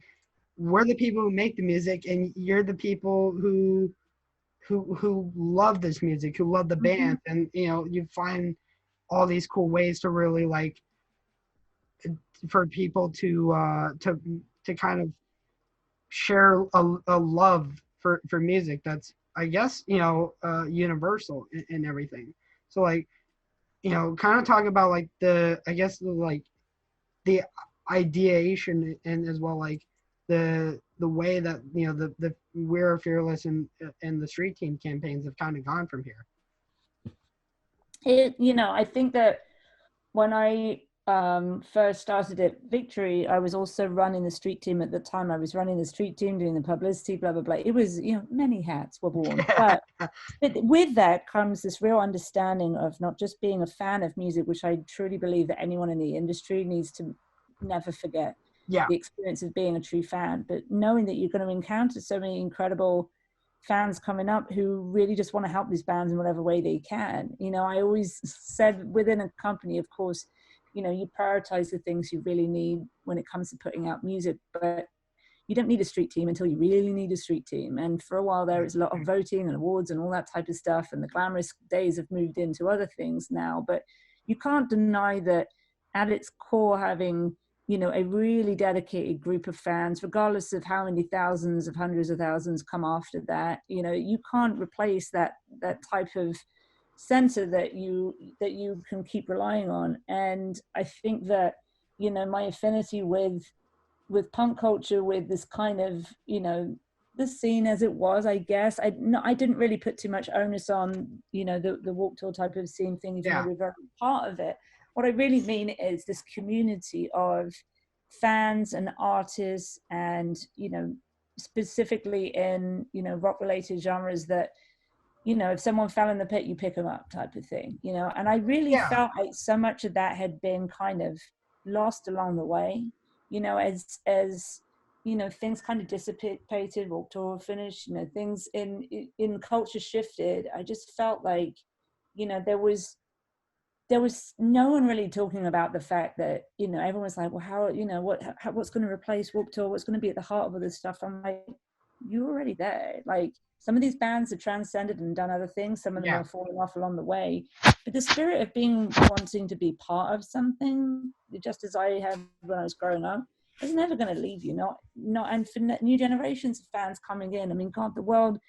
we're the people who make the music and you're the people who love this music, who love the band, and you find all these cool ways to really like for people to kind of share a love for music that's, I guess, universal and everything. So like, kind of talk about like the ideation and as well like the way that the We're Fearless and the Street Team campaigns have kind of gone from here. I think that when I first started at Victory, I was also running the street team at the time. I was running the street team, doing the publicity, blah, blah, blah. It was, many hats were worn. But with that comes this real understanding of not just being a fan of music, which I truly believe that anyone in the industry needs to never forget. Yeah. The experience of being a true fan, but knowing that you're going to encounter so many incredible fans coming up who really just want to help these bands in whatever way they can. I always said within a company, of course, you prioritize the things you really need when it comes to putting out music, but you don't need a street team until you really need a street team. And for a while there, it's a lot of voting and awards and all that type of stuff. And the glamorous days have moved into other things now, but you can't deny that at its core, having a really dedicated group of fans, regardless of how many thousands of hundreds of thousands come after that, you can't replace that type of center that you can keep relying on. And I think that my affinity with punk culture, with this kind of the scene as it was, I guess I didn't really put too much onus on the Warped Tour type of scene thing, even though we're very part of it. What I really mean is this community of fans and artists, and specifically in rock related genres, that if someone fell in the pit, you pick them up type of thing, and I really felt like so much of that had been kind of lost along the way, as things kind of dissipated, Warped Tour finished, things in culture shifted. I just felt like there was no one really talking about the fact that everyone was like, well, how what's going to replace Warped Tour, what's going to be at the heart of all this stuff. I'm like, you're already there. Like, some of these bands have transcended and done other things, some of them are falling off along the way, but the spirit of wanting to be part of something, just as I had when I was growing up, is never going to leave you. And for new generations of fans coming in, I mean, God, the world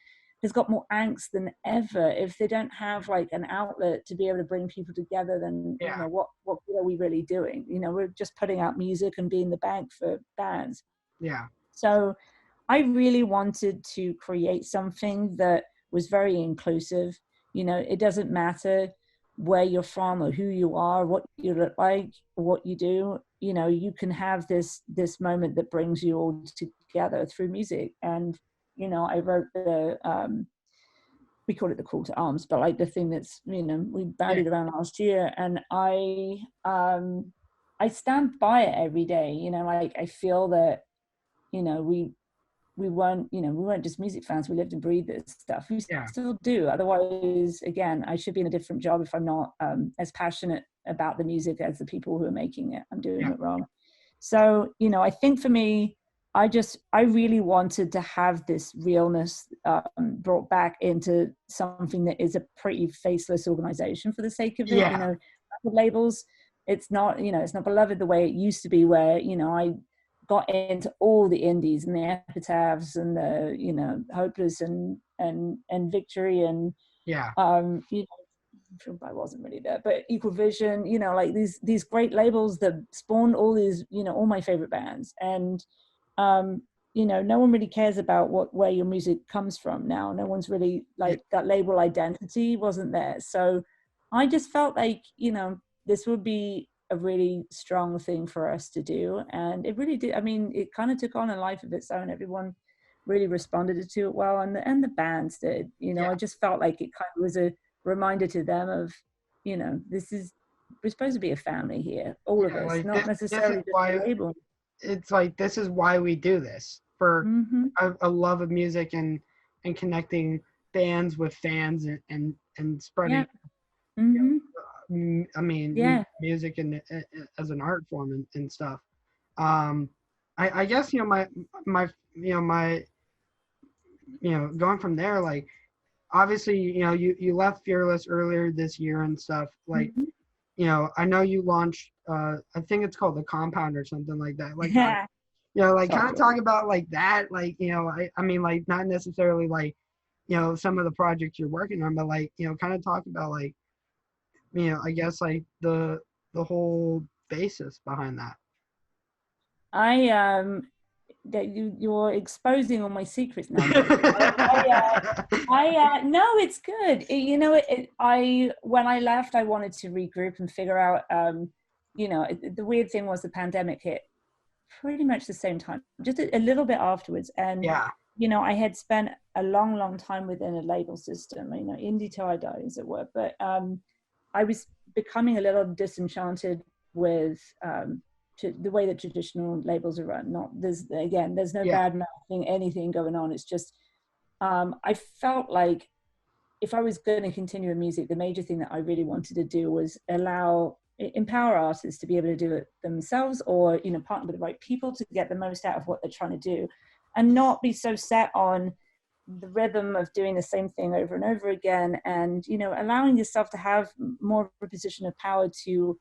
has got more angst than ever. If they don't have like an outlet to be able to bring people together, then what are we really doing? We're just putting out music and being the bank for bands. So I really wanted to create something that was very inclusive. It doesn't matter where you're from or who you are, what you look like, what you do. You can have this moment that brings you all together through music. And I wrote we call it the call to arms, but like the thing that's we bandied around last year, and I stand by it every day. Like, I feel that we weren't just music fans. We lived and breathed this stuff. We still do. Otherwise, again, I should be in a different job if I'm not as passionate about the music as the people who are making it. I'm doing it wrong. So, I think for me, I really wanted to have this realness brought back into something that is a pretty faceless organization for the sake of it. Labels, it's not beloved the way it used to be, where I got into all the indies and the epitaphs and the Hopeless and Victory and I wasn't really there, but Equal Vision, like these great labels that spawned all these all my favorite bands. And no one really cares about where your music comes from now. No one's really like that label identity wasn't there. So I just felt like this would be a really strong thing for us to do, and it really did. I mean, it kind of took on a life of its own. Everyone really responded to it well, and the bands did. I just felt like it kind of was a reminder to them of this is supposed to be a family here, all of Yeah, us, like not this is necessarily just why a label. it's like this is why we do this, for Mm-hmm. a love of music and connecting bands with fans and spreading Yeah. Mm-hmm. I mean Yeah. music and as an art form and stuff. Um, I guess my my going from there, like obviously you left Fearless earlier this year and stuff, like Mm-hmm. I know you launched I think it's called the Compound or something like that, like Yeah. like kind of Chocolate. talk about like that, like I mean like not necessarily like some of the projects you're working on, but like kind of talk about like I guess like the whole basis behind that. I that you're exposing all my secrets. No, I'm joking. No, it's good. I when I left, I wanted to regroup and figure out. The weird thing was the pandemic hit pretty much the same time, just a little bit afterwards, and Yeah. I had spent a long time within a label system. Indie till I die, as it were. But I was becoming a little disenchanted with the way that traditional labels are run. There's no Yeah. bad mouthing anything going on. It's just I felt like if I was going to continue in music, the major thing that I really wanted to do was empower artists to be able to do it themselves, or partner with the right people to get the most out of what they're trying to do, and not be so set on the rhythm of doing the same thing over and over again, and allowing yourself to have more of a position of power to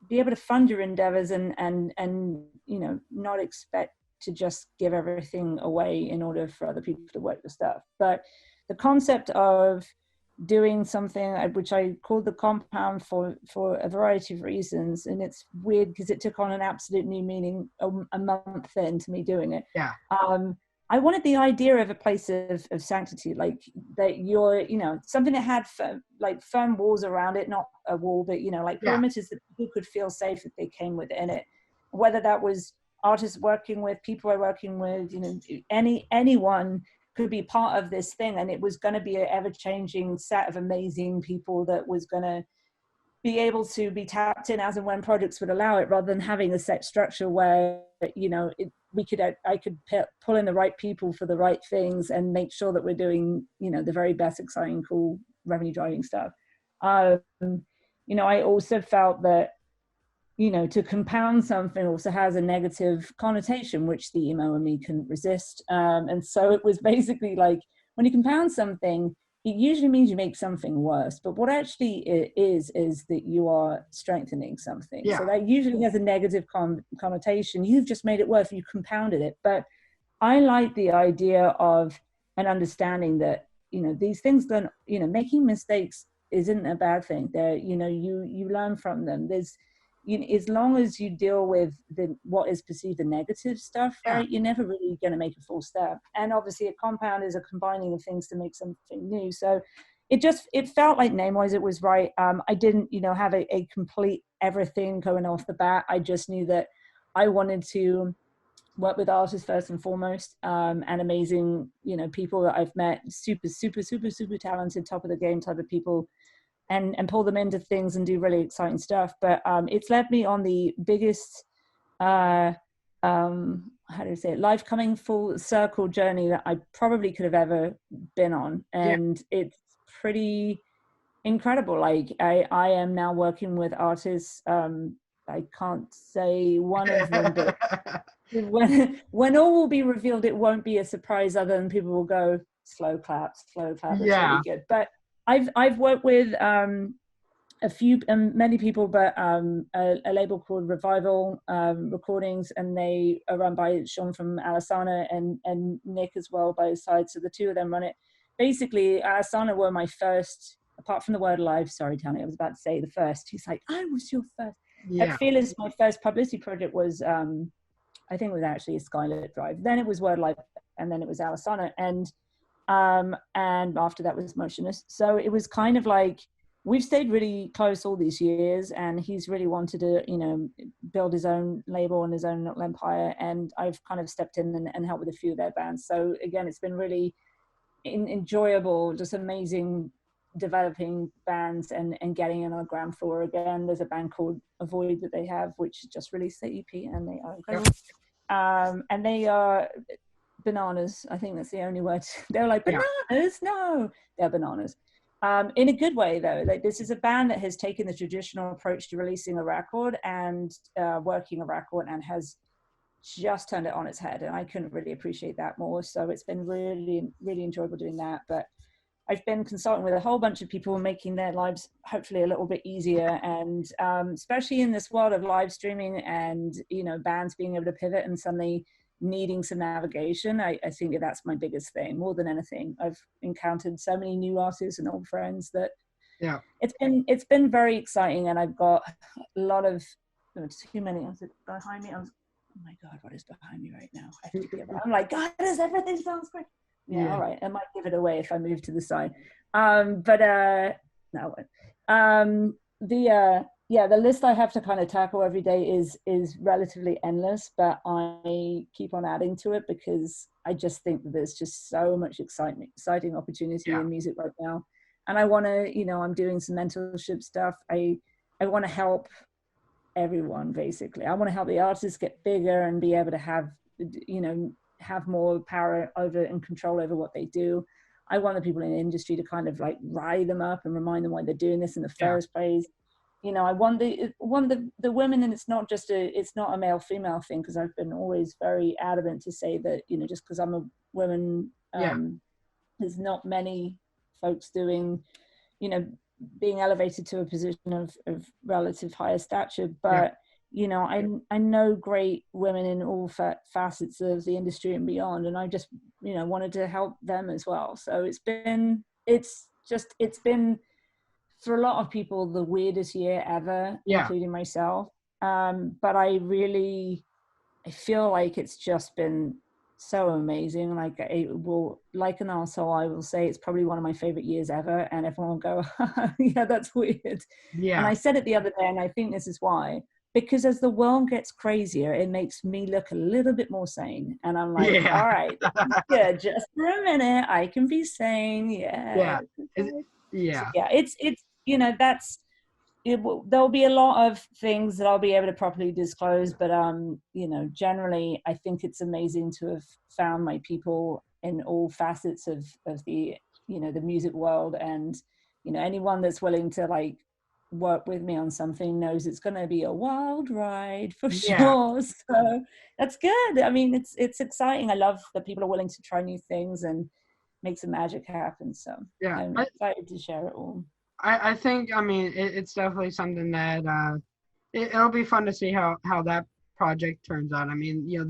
be able to fund your endeavors and not expect to just give everything away in order for other people to work the stuff. But the concept of doing something which I called the Compound for a variety of reasons, and it's weird because it took on an absolute new meaning a month into me doing it. Yeah. I wanted the idea of a place of sanctity, like that you're, something that had firm walls around it, not a wall, but, like perimeters that people could feel safe if they came within it. Whether that was artists working with, people are working with, anyone could be part of this thing. And it was going to be an ever-changing set of amazing people that was going to be able to be tapped in as and when projects would allow it, rather than having a set structure where I could pull in the right people for the right things and make sure that we're doing the very best, exciting, cool, revenue driving stuff. I also felt that to compound something also has a negative connotation, which the emo and me couldn't resist, and so it was basically like, when you compound something, it usually means you make something worse, but what actually it is that you are strengthening something. Yeah. So that usually has a negative connotation. You've just made it worse, you compounded it. But I like the idea of an understanding that these things don't, making mistakes isn't a bad thing. There, you learn from them. There's as long as you deal with what is perceived the negative stuff, right, you're never really going to make a full step. And obviously a compound is a combining of things to make something new. So it felt like name-wise it was right. I didn't have a complete everything going off the bat. I just knew that I wanted to work with artists first and foremost, and amazing people that I've met, super talented, top of the game type of people, and pull them into things and do really exciting stuff. But it's led me on the biggest, how do you say it, life coming full circle journey that I probably could have ever been on. And it's pretty incredible. Like I am now working with artists. I can't say one of them, but when all will be revealed, it won't be a surprise, other than people will go, slow clap, that's really good. But I've worked with many people, but a label called Revival Recordings, and they are run by Sean from Alasana and Nick as well by his side. So the two of them run it. Basically, Alasana were my first, apart from the word live. Sorry, Tony, I was about to say the first. He's like, I was your first. At Fearless, my first publicity project was, I think it was actually a Skylit Drive. Then it was Word Live, and then it was Alasana. And after that was Motionless. So it was kind of like, we've stayed really close all these years, and he's really wanted to, build his own label and his own little empire. And I've kind of stepped in and helped with a few of their bands. So again, it's been really enjoyable, just amazing developing bands and getting in on the ground floor again. There's a band called Avoid that they have, which just released the EP, and they are incredible. And they are bananas. I think that's the only word. They're like, bananas? No, they're bananas. In a good way, though. Like, this is a band that has taken the traditional approach to releasing a record and working a record, and has just turned it on its head. And I couldn't really appreciate that more. So it's been really, really enjoyable doing that. But I've been consulting with a whole bunch of people, making their lives hopefully a little bit easier. And especially in this world of live streaming and, you know, bands being able to pivot and suddenly needing some navigation, I think that's my biggest thing more than anything. I've encountered so many new artists and old friends that it's been very exciting. And I've got a lot of too many. Was it behind me? Oh my God, what is behind me right now? I have to be around. I'm like, God, does everything sounds great? Yeah, all right. I might give it away if I move to the side. The list I have to kind of tackle every day is relatively endless, but I keep on adding to it because I just think that there's just so much exciting opportunity in music right now. And I want to, you know, I'm doing some mentorship stuff. I want to help everyone, basically. I want to help the artists get bigger and be able to have, you know, have more power over and control over what they do. I want the people in the industry to kind of like rile them up and remind them why they're doing this in the first place. You know, I want the women, and it's not a male female thing, because I've been always very adamant to say that, you know, just because I'm a woman, there's not many folks doing, you know, being elevated to a position of relative higher stature. But you know, I know great women in all facets of the industry and beyond, and I just, you know, wanted to help them as well. So it's been for a lot of people the weirdest year ever, including myself. But I feel like it's just been so amazing. Like, it will, like an arsehole, I will say it's probably one of my favorite years ever, and everyone will go, yeah, that's weird. And I said it the other day, and I think this is why. Because as the world gets crazier, it makes me look a little bit more sane. And I'm like, all right, good. Just for a minute, I can be sane. It's you know, there'll be a lot of things that I'll be able to properly disclose. But, you know, generally, I think it's amazing to have found my people in all facets of the, you know, the music world. And, you know, anyone that's willing to, like, work with me on something knows it's going to be a wild ride for sure. So that's good. I mean, it's exciting. I love that people are willing to try new things and make some magic happen. So I'm excited to share it all. I think, I mean, it's definitely something that it'll be fun to see how that project turns out. I mean, you know,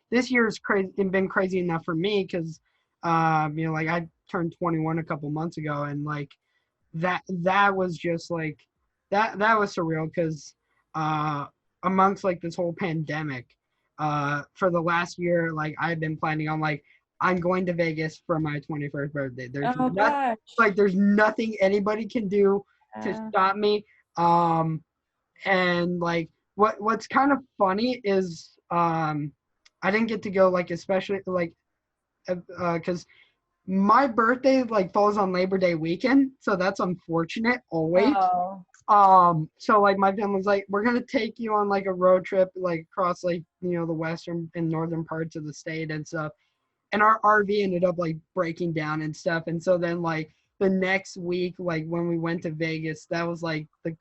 this year's been crazy enough for me because you know, like, I turned 21 a couple months ago, and like that was just like that was surreal because amongst like this whole pandemic, for the last year, like, I've been planning on, like, I'm going to Vegas for my 21st birthday. There's nothing anybody can do to stop me. And like what's kind of funny is I didn't get to go, like, especially like because my birthday like falls on Labor Day weekend, so that's unfortunate always. So like my family's like, we're gonna take you on like a road trip, like across, like, you know, the western and northern parts of the state and stuff. And our RV ended up like breaking down and stuff. And so then like the next week, like when we went to Vegas, that was like that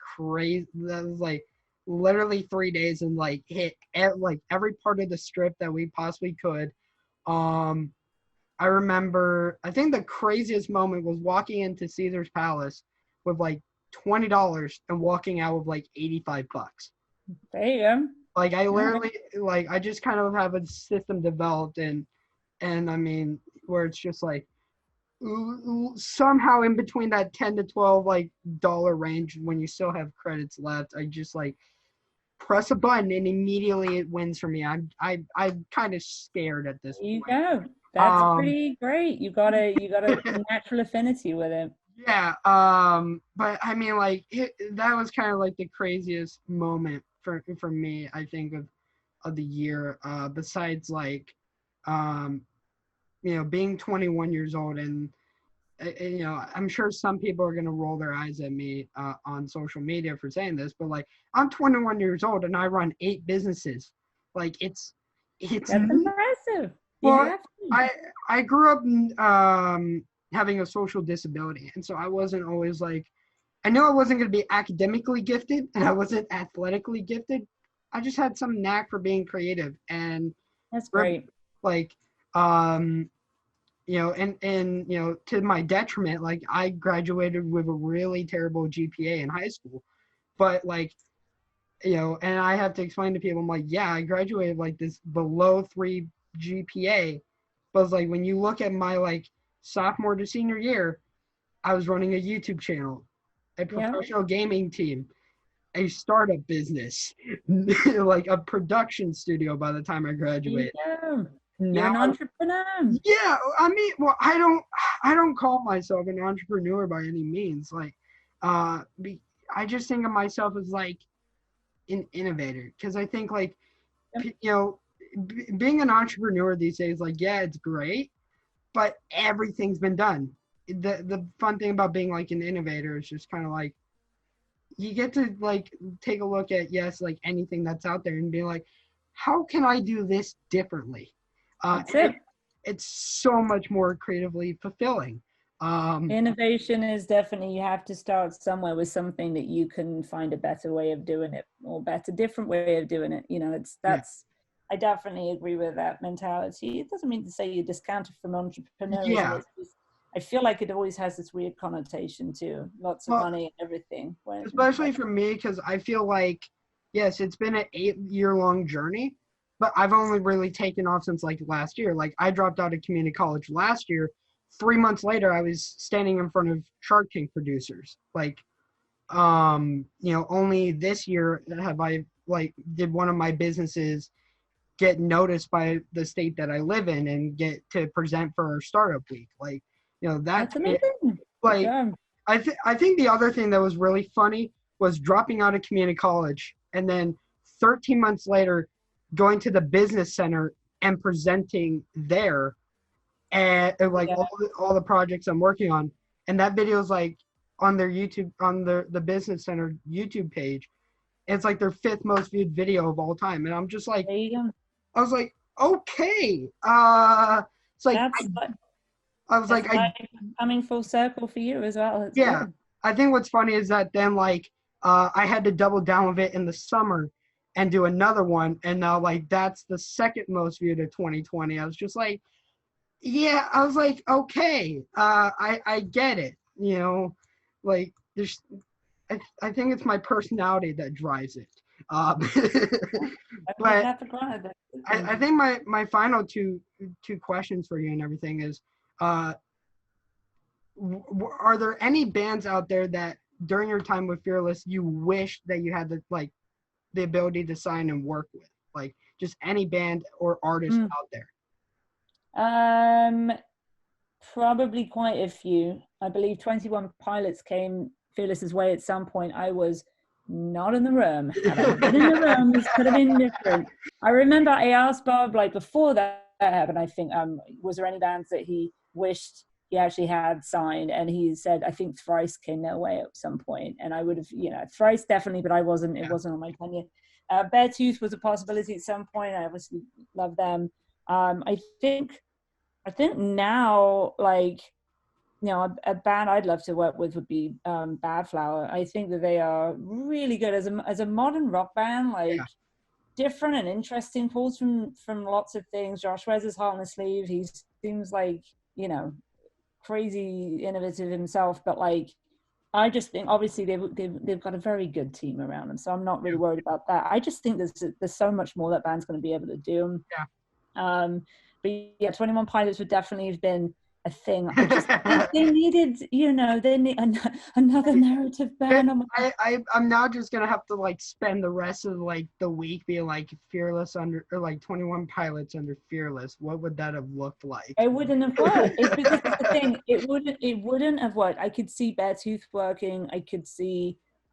was like literally 3 days and like hit like every part of the strip that we possibly could. I remember, I think the craziest moment was walking into Caesar's Palace with like $20 and walking out with like $85. There you go. Like, I literally, like, I just kind of have a system developed, and I mean, where it's just like somehow in between that 10 to 12 like dollar range, when you still have credits left, I just like press a button and immediately it wins for me. I'm kind of scared at this point. You go. That's pretty great. You got a natural affinity with it. Yeah. But I mean, like, that was kind of like the craziest moment for me, I think, of the year. Besides, like, you know, being 21 years old and you know, I'm sure some people are going to roll their eyes at me on social media for saying this, but like I'm 21 years old and I run 8 businesses. Like it's That's impressive. You well, have to. I grew up having a social disability, and so I wasn't always like, I knew I wasn't going to be academically gifted and I wasn't athletically gifted. I just had some knack for being creative and That's great. like um you know, and you know, to my detriment, like I graduated with a really terrible GPA in high school, but like, you know, and I have to explain to people, I'm like, yeah, I graduated like this below 3 GPA, but it's like when you look at my like sophomore to senior year, I was running a YouTube channel, a Yeah. professional gaming team, a startup business, like a production studio by the time I There you graduated. go. You're Now an entrepreneur. yeah, I mean, well, I don't call myself an entrepreneur by any means. Like, I just think of myself as like an innovator because I think like, Yep. you know, being an entrepreneur these days, like, yeah, it's great, but everything's been done. The fun thing about being like an innovator is just kind of like you get to like take a look at yes, like anything that's out there and be like, how can I do this differently? That's And it. it's so much more creatively fulfilling. Innovation is definitely, you have to start somewhere with something that you can find a better way of doing it, or better, different way of doing it. You know, Yeah, I definitely agree with that mentality. It doesn't mean to say you discount it from entrepreneurism. yeah. It's just, I feel like it always has this weird connotation too. Lots of Well, money and everything. When, especially like, for me, because I feel like, yes, it's been an 8-year-long journey, but I've only really taken off since like last year. Like I dropped out of community college last year. 3 months later, I was standing in front of Shark Tank producers. Like, you know, only this year have I like did one of my businesses get noticed by the state that I live in and get to present for our startup week. Like, you know, that that's to me, amazing. Good like job. I think the other thing that was really funny was dropping out of community college and then 13 months later going to the business center and presenting there and like Yeah. all the projects I'm working on. And that video is like on their YouTube on the business center YouTube page. It's like their 5th most viewed video of all time. And I'm just like There you go. I was like, okay. It's like That's like, I was that's like I like coming full circle for you as well. It's yeah, good. I think what's funny is that then like I had to double down with it in the summer and do another one, and now like that's the 2nd most viewed of 2020. I was just like, yeah, I was like, okay, I get it, you know, like there's I think it's my personality that drives it. I take But that for granted. I think my final two questions for you and everything is uh are there any bands out there that during your time with Fearless you wish that you had the ability to sign and work with, like just any band or artist Mm. out there? Um, Probably quite a few. I believe 21 Pilots came Fearless's way at some point. I was not in the room. Had I been in the room, this could have been different. I remember I asked Bob, like before that happened, I think, was there any bands that he wished he actually had signed? And he said, I think Thrice came their way at some point. And I would have, you know, Thrice definitely, but I wasn't, it wasn't on my tenure. Beartooth was a possibility at some point. I obviously love them. I think now, like, you know, a band I'd love to work with would be Bad Flower. I think that they are really good as a modern rock band, like Yeah, different and interesting, pulls from lots of things. Josh wears his heart on his sleeve. He seems like, you know, crazy innovative himself, but like I just think obviously they've got a very good team around them, so I'm not really worried about that. I just think there's so much more that band's going to be able to do. yeah. But yeah, 21 Pilots would definitely have been a thing. I just think they needed, you know, they need another narrative band. I'm now just gonna have to like spend the rest of like the week being like Fearless under or like 21 Pilots under Fearless. What would that have looked like? It wouldn't have worked. It's because it's the thing. It wouldn't have worked. I could see Beartooth working. I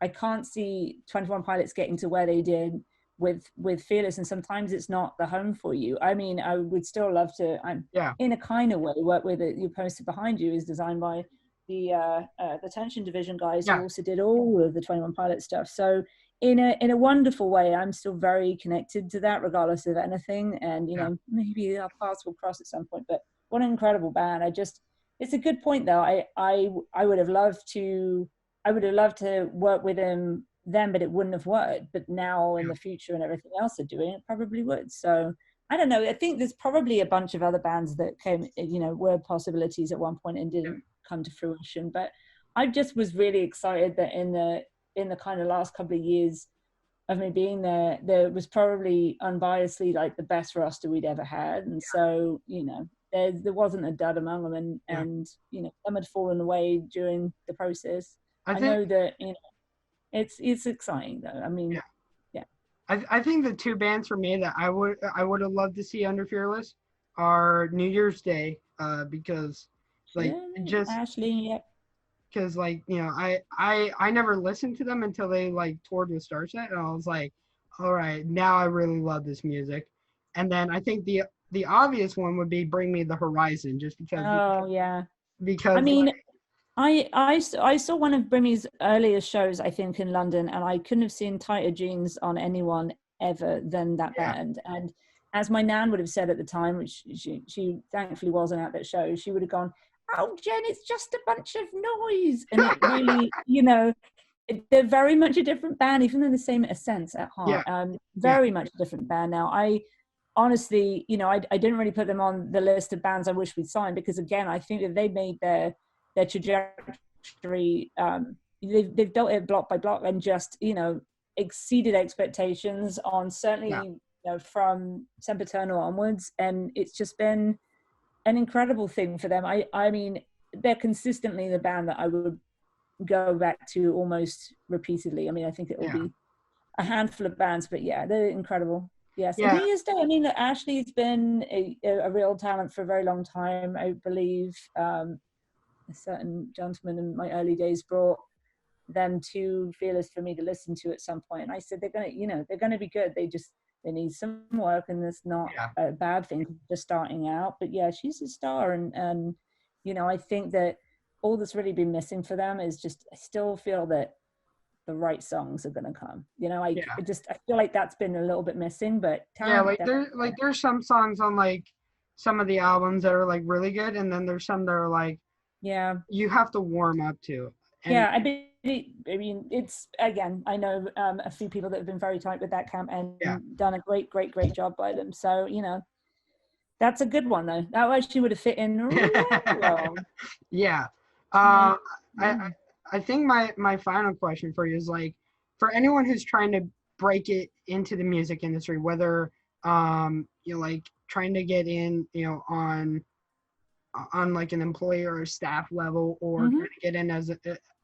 can't see 21 Pilots getting to where they did. with Fearless, and sometimes it's not the home for you. I mean, I would still love to, in a kind of way, work with it. Your poster behind you is designed by the Tension Division guys who also did all of the 21 Pilot stuff. So in a wonderful way, I'm still very connected to that, regardless of anything. And you know, maybe our paths will cross at some point. But what an incredible band! It's a good point though. I would have loved to work with them then, but it wouldn't have worked. But now in the future and everything else they're doing, it probably would. So I don't know. I think there's probably a bunch of other bands that came, you know, were possibilities at one point and didn't come to fruition. But I just was really excited that in the kind of last couple of years of me being there was probably unbiasedly like the best roster we'd ever had. And so, you know, there wasn't a dud among them, and you know, some had fallen away during the process. I know that, you know, it's exciting though. I mean, I think the two bands for me that I would have loved to see under Fearless are New Year's Day, because like just Ashley, because like, you know, I never listened to them until they like toured with STARSET, and I was like, all right, now I really love this music. And then I think the obvious one would be Bring Me the Horizon, just because because I mean, I saw one of Brimmy's earliest shows, I think, in London, and I couldn't have seen tighter jeans on anyone ever than that band. And as my nan would have said at the time, which she thankfully wasn't at that show, she would have gone, "Oh, Jen, it's just a bunch of noise." And it really, you know, they're very much a different band, even though the same essence at heart. Very much a different band now. I honestly, you know, I didn't really put them on the list of bands I wish we'd signed, because again, I think that they made their trajectory, they've built it block by block and just, you know, exceeded expectations on certainly, you know, from Sempiternal onwards, and it's just been an incredible thing for them. I mean, they're consistently the band that I would go back to almost repeatedly. I mean, I think it will be a handful of bands, but they're incredible. Yes. And New Year's Day, I mean, Ashley's been a real talent for a very long time. I believe a certain gentleman in my early days brought them to Fearless for me to listen to at some point. And I said, they're gonna be good. They need some work, and that's not a bad thing, just starting out. But she's a star, and you know, I think that all that's really been missing for them is just, I still feel that the right songs are gonna come. You know, I feel like that's been a little bit missing. But there's some songs on like some of the albums that are like really good, and then there's some that are like you have to warm up to. And I mean, it's, again, I know a few people that have been very tight with that camp and done a great job by them. So, you know, that's a good one though. That actually would have fit in really well. I think my final question for you is, like, for anyone who's trying to break it into the music industry, whether you know, like trying to get in, you know, on like an employee or a staff level, or trying to get in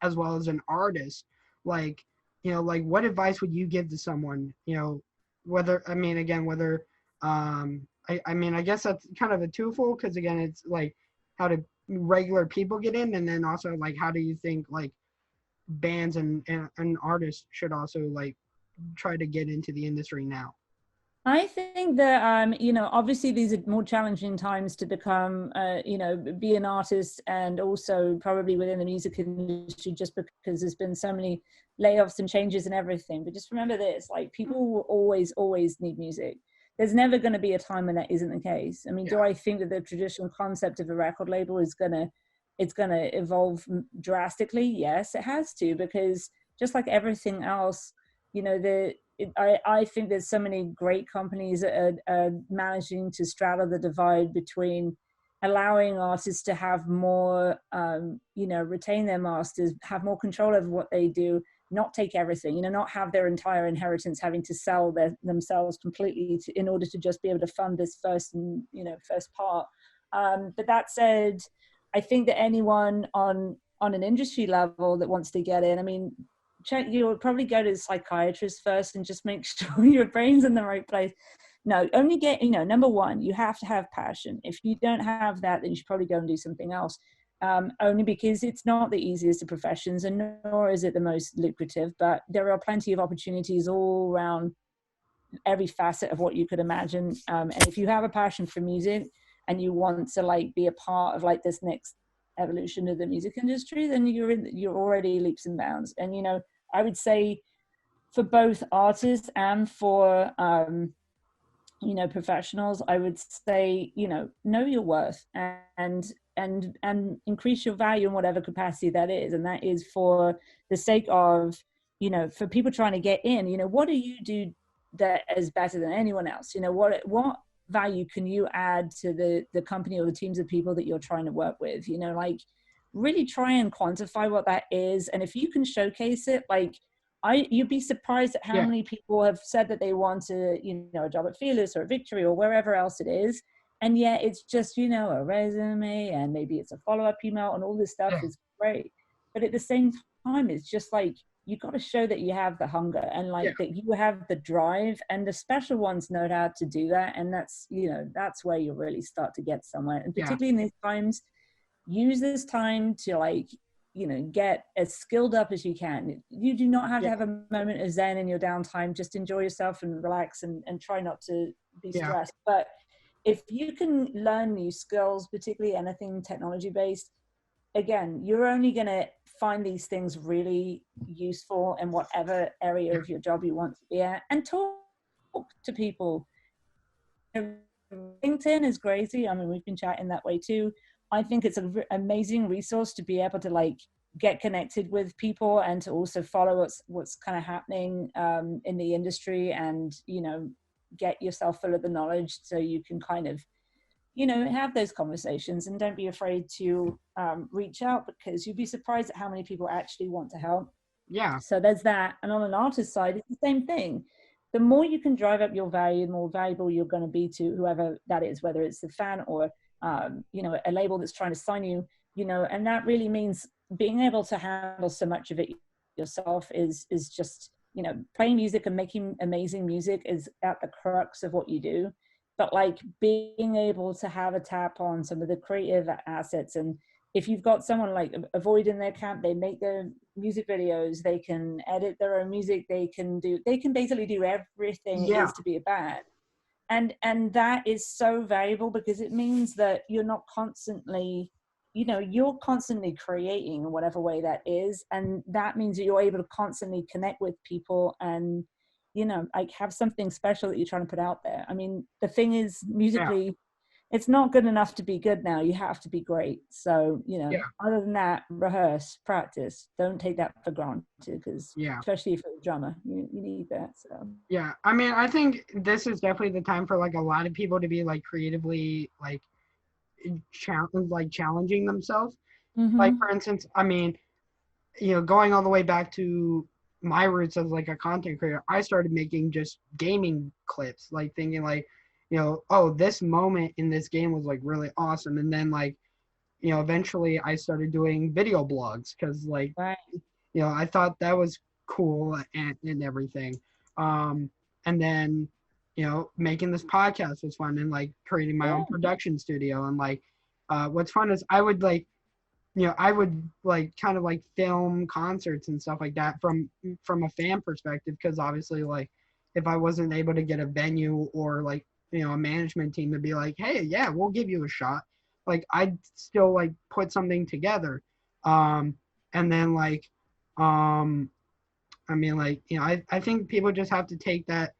as well as an artist, like, you know, like what advice would you give to someone, you know, whether, I mean, again, whether I mean, I guess that's kind of a twofold, because again, it's like how do regular people get in, and then also like how do you think like bands and artists should also like try to get into the industry now? I think that, you know, obviously these are more challenging times to become, you know, be an artist, and also probably within the music industry, just because there's been so many layoffs and changes and everything. But just remember this, like, people will always need music. There's never going to be a time when that isn't the case. I mean, do I think that the traditional concept of a record label is it's going to evolve drastically? Yes, it has to, because just like everything else, you know, I think there's so many great companies that are managing to straddle the divide between allowing artists to have more, you know, retain their masters, have more control over what they do, not take everything, you know, not have their entire inheritance having to sell themselves completely in order to just be able to fund this first part. But that said, I think that anyone on an industry level that wants to get in, I mean, you'll probably go to the psychiatrist first and just make sure your brain's in the right place. No, only get, you know, number one, you have to have passion. If you don't have that, then you should probably go and do something else. Only because it's not the easiest of professions, and nor is it the most lucrative, but there are plenty of opportunities all around every facet of what you could imagine. And if you have a passion for music and you want to like be a part of like this next evolution of the music industry, then you're already leaps and bounds. And you know, I would say for both artists and for you know, professionals, I would say, you know your worth, and increase your value in whatever capacity that is. And that is for the sake of, you know, for people trying to get in, you know, what do you do that is better than anyone else? You know, what value can you add to the company or the teams of people that you're trying to work with? You know, like really try and quantify what that is. And if you can showcase it, like, you'd be surprised at how Yeah. many people have said that they want to, you know, a job at Fearless or Victory or wherever else it is. And yet it's just, you know, a resume and maybe it's a follow-up email and all this stuff Yeah. is great. But at the same time, it's just like, you got to show that you have the hunger and like that you have the drive, and the special ones know how to do that. And that's, you know, that's where you really start to get somewhere. And particularly in these times, use this time to like, you know, get as skilled up as you can. You do not have to have a moment of zen in your downtime. Just enjoy yourself and relax, and try not to be stressed. But if you can learn new skills, particularly anything technology based, again, you're only going to find these things really useful in whatever area of your job you want to be at. And talk to people. LinkedIn is crazy. I mean, we've been chatting that way too. I think it's an amazing resource to be able to like get connected with people and to also follow what's kind of happening in the industry, and, you know, get yourself full of the knowledge so you can kind of, you know, have those conversations. And don't be afraid to reach out, because you'd be surprised at how many people actually want to help. So there's that. And on an artist side, it's the same thing. The more you can drive up your value, the more valuable you're going to be to whoever that is, whether it's the fan or, you know, a label that's trying to sign you, you know. And that really means being able to handle so much of it yourself is just, you know, playing music and making amazing music is at the crux of what you do. But like being able to have a tap on some of the creative assets, and if you've got someone like Avoid in their camp, they make their music videos, they can edit their own music, they can basically do everything it is to be a band. And that is so valuable, because it means that you're not constantly, you know, you're constantly creating in whatever way that is. And that means that you're able to constantly connect with people and, you know, like have something special that you're trying to put out there. I mean, the thing is, musically, it's not good enough to be good now. You have to be great. So, you know, other than that, rehearse, practice. Don't take that for granted, because especially if you're a drummer, you need that. So Yeah, I mean, I think this is definitely the time for like a lot of people to be like creatively like challenging themselves. Like for instance, I mean, you know, going all the way back to my roots as like a content creator, I started making just gaming clips, like thinking like, you know, oh, this moment in this game was like really awesome. And then like, you know, eventually I started doing video blogs because like, you know, I thought that was cool and everything. And then, you know, making this podcast was fun, and like creating my own production studio. And like, what's fun is I would like, you know, I would like kind of like film concerts and stuff like that from a fan perspective, because obviously like if I wasn't able to get a venue or like, you know, a management team to be like, hey, yeah, we'll give you a shot, like I'd still like put something together. And then like, I mean, like, you know, I think people just have to take that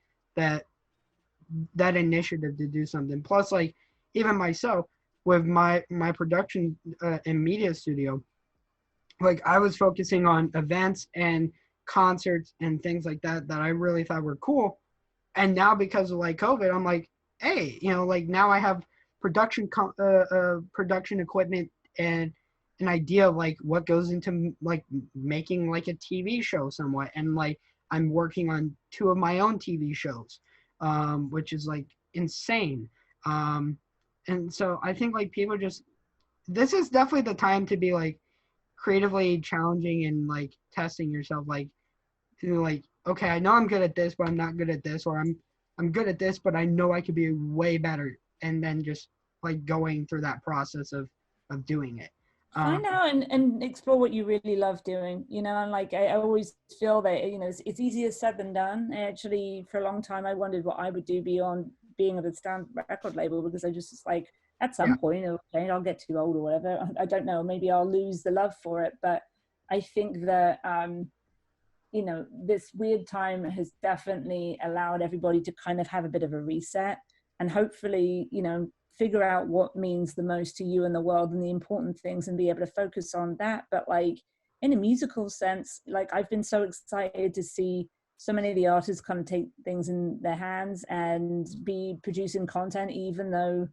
initiative to do something. Plus, like, even myself with my production and media studio, like I was focusing on events and concerts and things like that I really thought were cool. And now because of like COVID, I'm like, hey, you know, like now I have production equipment and an idea of like what goes into like making like a TV show somewhat. And like I'm working on 2 of my own TV shows, which is like insane. And so I think like people just, this is definitely the time to be like creatively challenging and like testing yourself, like, you know, like, okay, I know I'm good at this, but I'm not good at this, or I'm good at this, but I know I could be way better. And then just like going through that process of doing it. Find out and explore what you really love doing, you know. And like I always feel that, you know, it's easier said than done. Actually, for a long time I wondered what I would do beyond being at a stand record label, because I just was like, at some point, okay, I'll get too old or whatever, I don't know, maybe I'll lose the love for it. But I think that you know, this weird time has definitely allowed everybody to kind of have a bit of a reset, and hopefully, you know, figure out what means the most to you in the world and the important things, and be able to focus on that. But like in a musical sense, like I've been so excited to see so many of the artists kind of take things in their hands and be producing content, even though,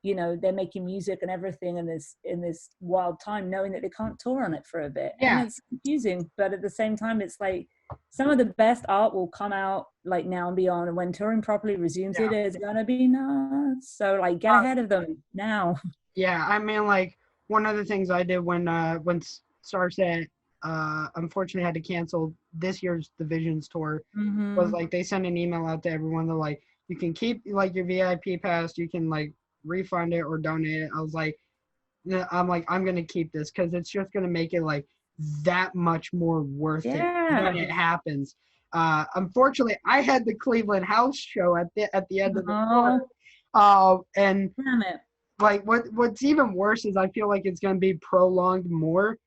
you know, they're making music and everything in this wild time, knowing that they can't tour on it for a bit. And it's confusing, but at the same time, it's like some of the best art will come out like now and beyond, and when touring properly resumes, it is gonna be nuts. So like get ahead of them now. I mean, like one of the things I did when STARSET unfortunately had to cancel this year's Divisions tour was like they sent an email out to everyone. They're like, you can keep like your VIP pass, you can like refund it or donate it. I was like, I'm gonna keep this because it's just gonna make it like that much more worth it when it happens. Unfortunately, I had the Cleveland house show at the end of the tour, and like what's even worse is I feel like it's gonna be prolonged more,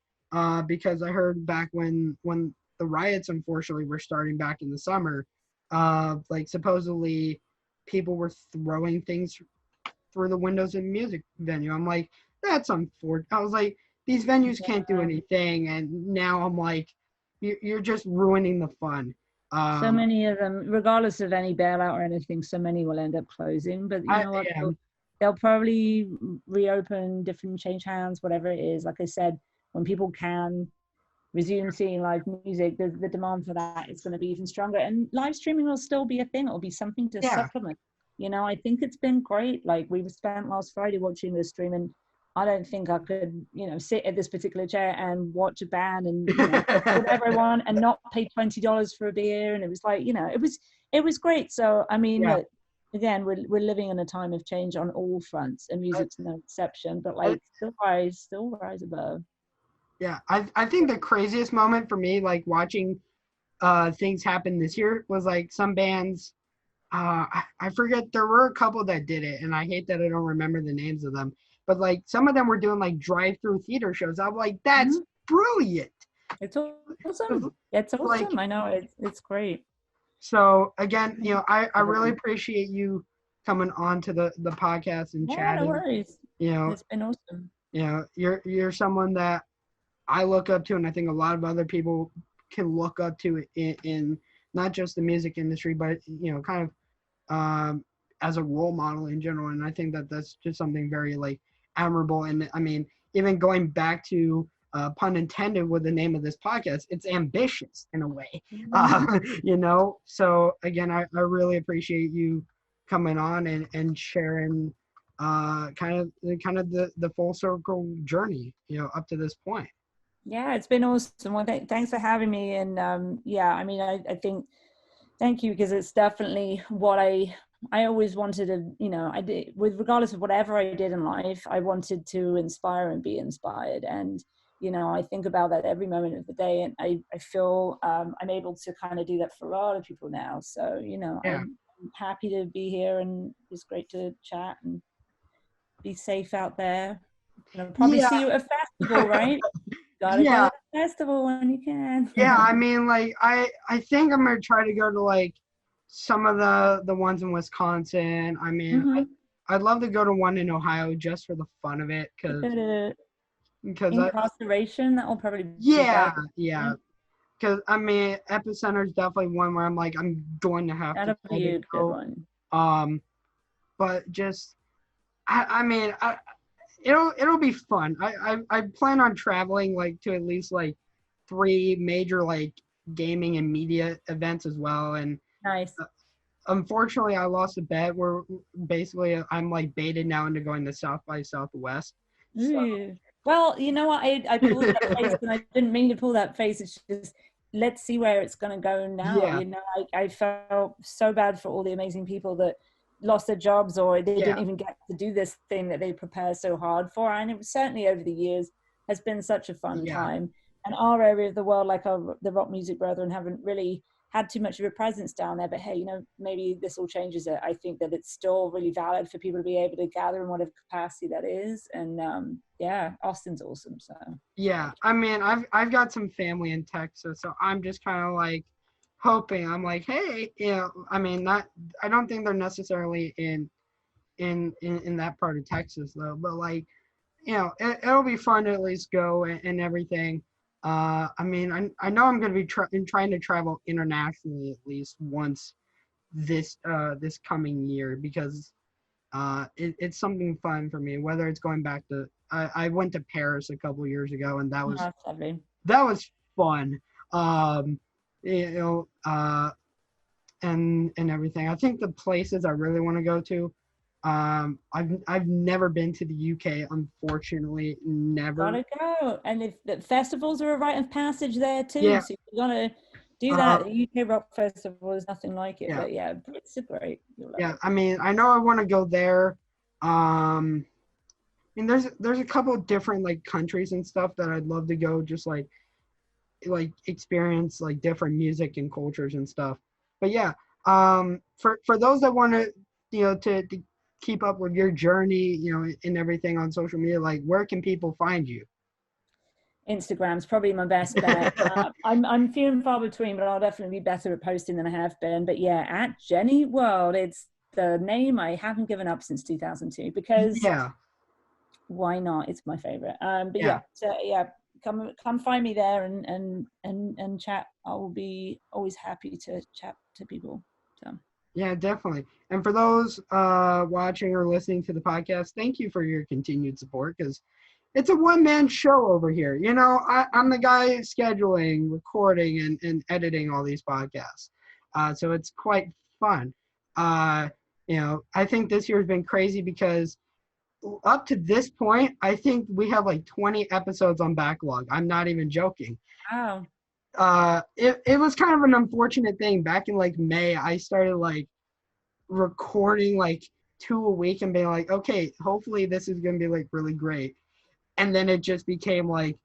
because I heard back when the riots unfortunately were starting back in the summer, like supposedly people were throwing things through the windows of the music venue. I'm like, that's unfortunate. I was like, these venues can't do anything, and now I'm like, you're just ruining the fun. So many of them, regardless of any bailout or anything, so many will end up closing. But you know what? They'll probably reopen, different, change hands, whatever it is. Like I said, when people can resume seeing live music, the demand for that is going to be even stronger. And live streaming will still be a thing. It'll be something to supplement. You know, I think it's been great. Like we spent last Friday watching the stream, and I don't think I could, you know, sit at this particular chair and watch a band and, you know, whatever I want and not pay $20 for a beer. And it was like, you know, it was great. So, I mean, again, we're living in a time of change on all fronts, and music's no exception, but like still rise above. Yeah. I think the craziest moment for me, like watching things happen this year, was like some bands, I forget, there were a couple that did it, and I hate that I don't remember the names of them. But like some of them were doing like drive-through theater shows. I'm like, that's brilliant. It's awesome. It's awesome. Like, I know it's great. So again, you know, I really appreciate you coming on to the podcast and chatting. No worries. You know, it's been awesome. You know, you're someone that I look up to, and I think a lot of other people can look up to in not just the music industry, but you know, kind of as a role model in general. And I think that that's just something very like admirable. And I mean, even going back to pun intended with the name of this podcast, it's ambitious in a way. You know, so again, I really appreciate you coming on and sharing kind of the full circle journey, you know, up to this point. Yeah, it's been awesome. Well, thanks for having me. And yeah, I mean, I think, thank you, because it's definitely what I always wanted to, you know, I did, with regardless of whatever I did in life, I wanted to inspire and be inspired. And, you know, I think about that every moment of the day, and I feel I'm able to kind of do that for a lot of people now. So, you know, I'm happy to be here, and it's great to chat, and be safe out there. And I'll probably see you at a festival, right? Gotta go to the festival when you can. I mean, like I think I'm gonna try to go to like some of the ones in Wisconsin. I mean, I'd love to go to one in Ohio just for the fun of it, because incarceration, that will probably because I mean, Epicenter is definitely one where I'm like, I'm going to have to be a good one. But just I mean, it'll be fun. I plan on traveling like to at least like 3 major like gaming and media events as well. And nice. Unfortunately, I lost a bet where basically I'm like baited now into going to South by Southwest. So. Well, you know what? I pulled that face, and I didn't mean to pull that face. It's just, let's see where it's going to go now. You know, I felt so bad for all the amazing people that lost their jobs, or they didn't even get to do this thing that they prepared so hard for. And it was certainly over the years, has been such a fun Yeah. time. And our area of the world, like the rock music brethren, haven't really had too much of a presence down there. But hey, you know, maybe this all changes it. I think that it's still really valid for people to be able to gather in whatever capacity that is. And yeah, Austin's awesome. So Yeah, I mean, I've got some family in Texas, so I'm just kind of like hoping. I'm like, hey, you know, I mean, not, I don't think they're necessarily in that part of Texas though, but like, you know, it'll be fun to at least go and everything. I mean, I know I'm going to be trying to travel internationally at least once this coming year, because it's something fun for me. Whether it's going back to, I went to Paris a couple years ago, and no, that's lovely. that was fun. Um, you know, and everything. I think the places I really want to go to. I've never been to the UK, unfortunately, never. Gotta go. And if the festivals are a rite of passage there too, Yeah, so you're gonna do uh, that. The UK Rock Festival is nothing like it, yeah, but yeah, it's great. You'll love yeah. it. I mean, I know I want to go there. I mean, there's a couple of different like countries and stuff that I'd love to go, just like experience like different music and cultures and stuff. But yeah, for those that want to, you know, to keep up with your journey, you know, and everything on social media, like where can people find you? Instagram's probably my best bet. I'm few and far between, but I'll definitely be better at posting than I have been. But yeah, at Jenny World, it's the name I haven't given up since 2002 because Yeah, why not? It's my favorite. But yeah, yeah, so yeah, come find me there and chat. I will be always happy to chat to people. So yeah, definitely. And for those watching or listening to the podcast, thank you for your continued support, because it's a one-man show over here. You know, I'm the guy scheduling, recording, and editing all these podcasts. So it's quite fun. Uh, you know, I think this year has been crazy because up to this point, I think we have like 20 episodes on backlog. I'm not even joking. wow. It was kind of an unfortunate thing. Back in like May, I started like recording like 2 a week and being like, okay, hopefully this is gonna be like really great. And then it just became like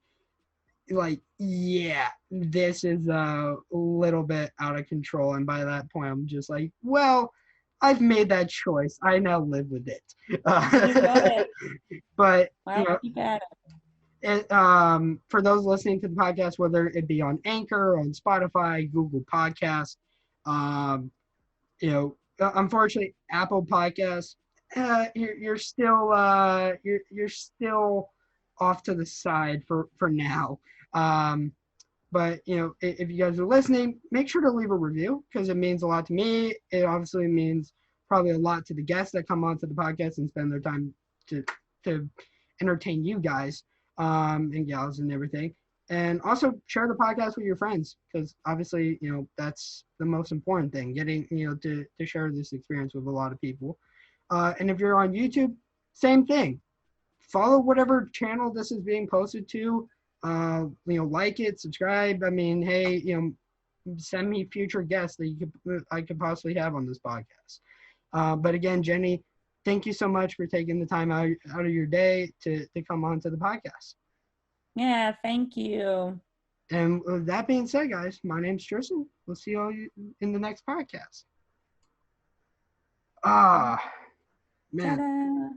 yeah, this is a little bit out of control. And by that point, I'm just like, well, I've made that choice. I now live with it. You got it. But you Well, know, keep at it, for those listening to the podcast, whether it be on Anchor, on Spotify, Google Podcasts, um, you know, unfortunately, Apple Podcasts, you're still you're still off to the side for now. Um, but you know, if you guys are listening, make sure to leave a review, because it means a lot to me. It obviously means probably a lot to the guests that come onto the podcast and spend their time to entertain you guys and gals and everything. And also share the podcast with your friends, because obviously, you know, that's the most important thing, getting, you know, to share this experience with a lot of people. And if you're on YouTube, same thing. Follow whatever channel this is being posted to. You know, like it, subscribe. I mean, hey, you know, send me future guests that I could possibly have on this podcast. But again, Jenny, thank you so much for taking the time out of your day to come on to the podcast. Yeah, thank you. And with that being said, guys, my name's Tristan. We'll see you all in the next podcast. Ah, man. Ta-da.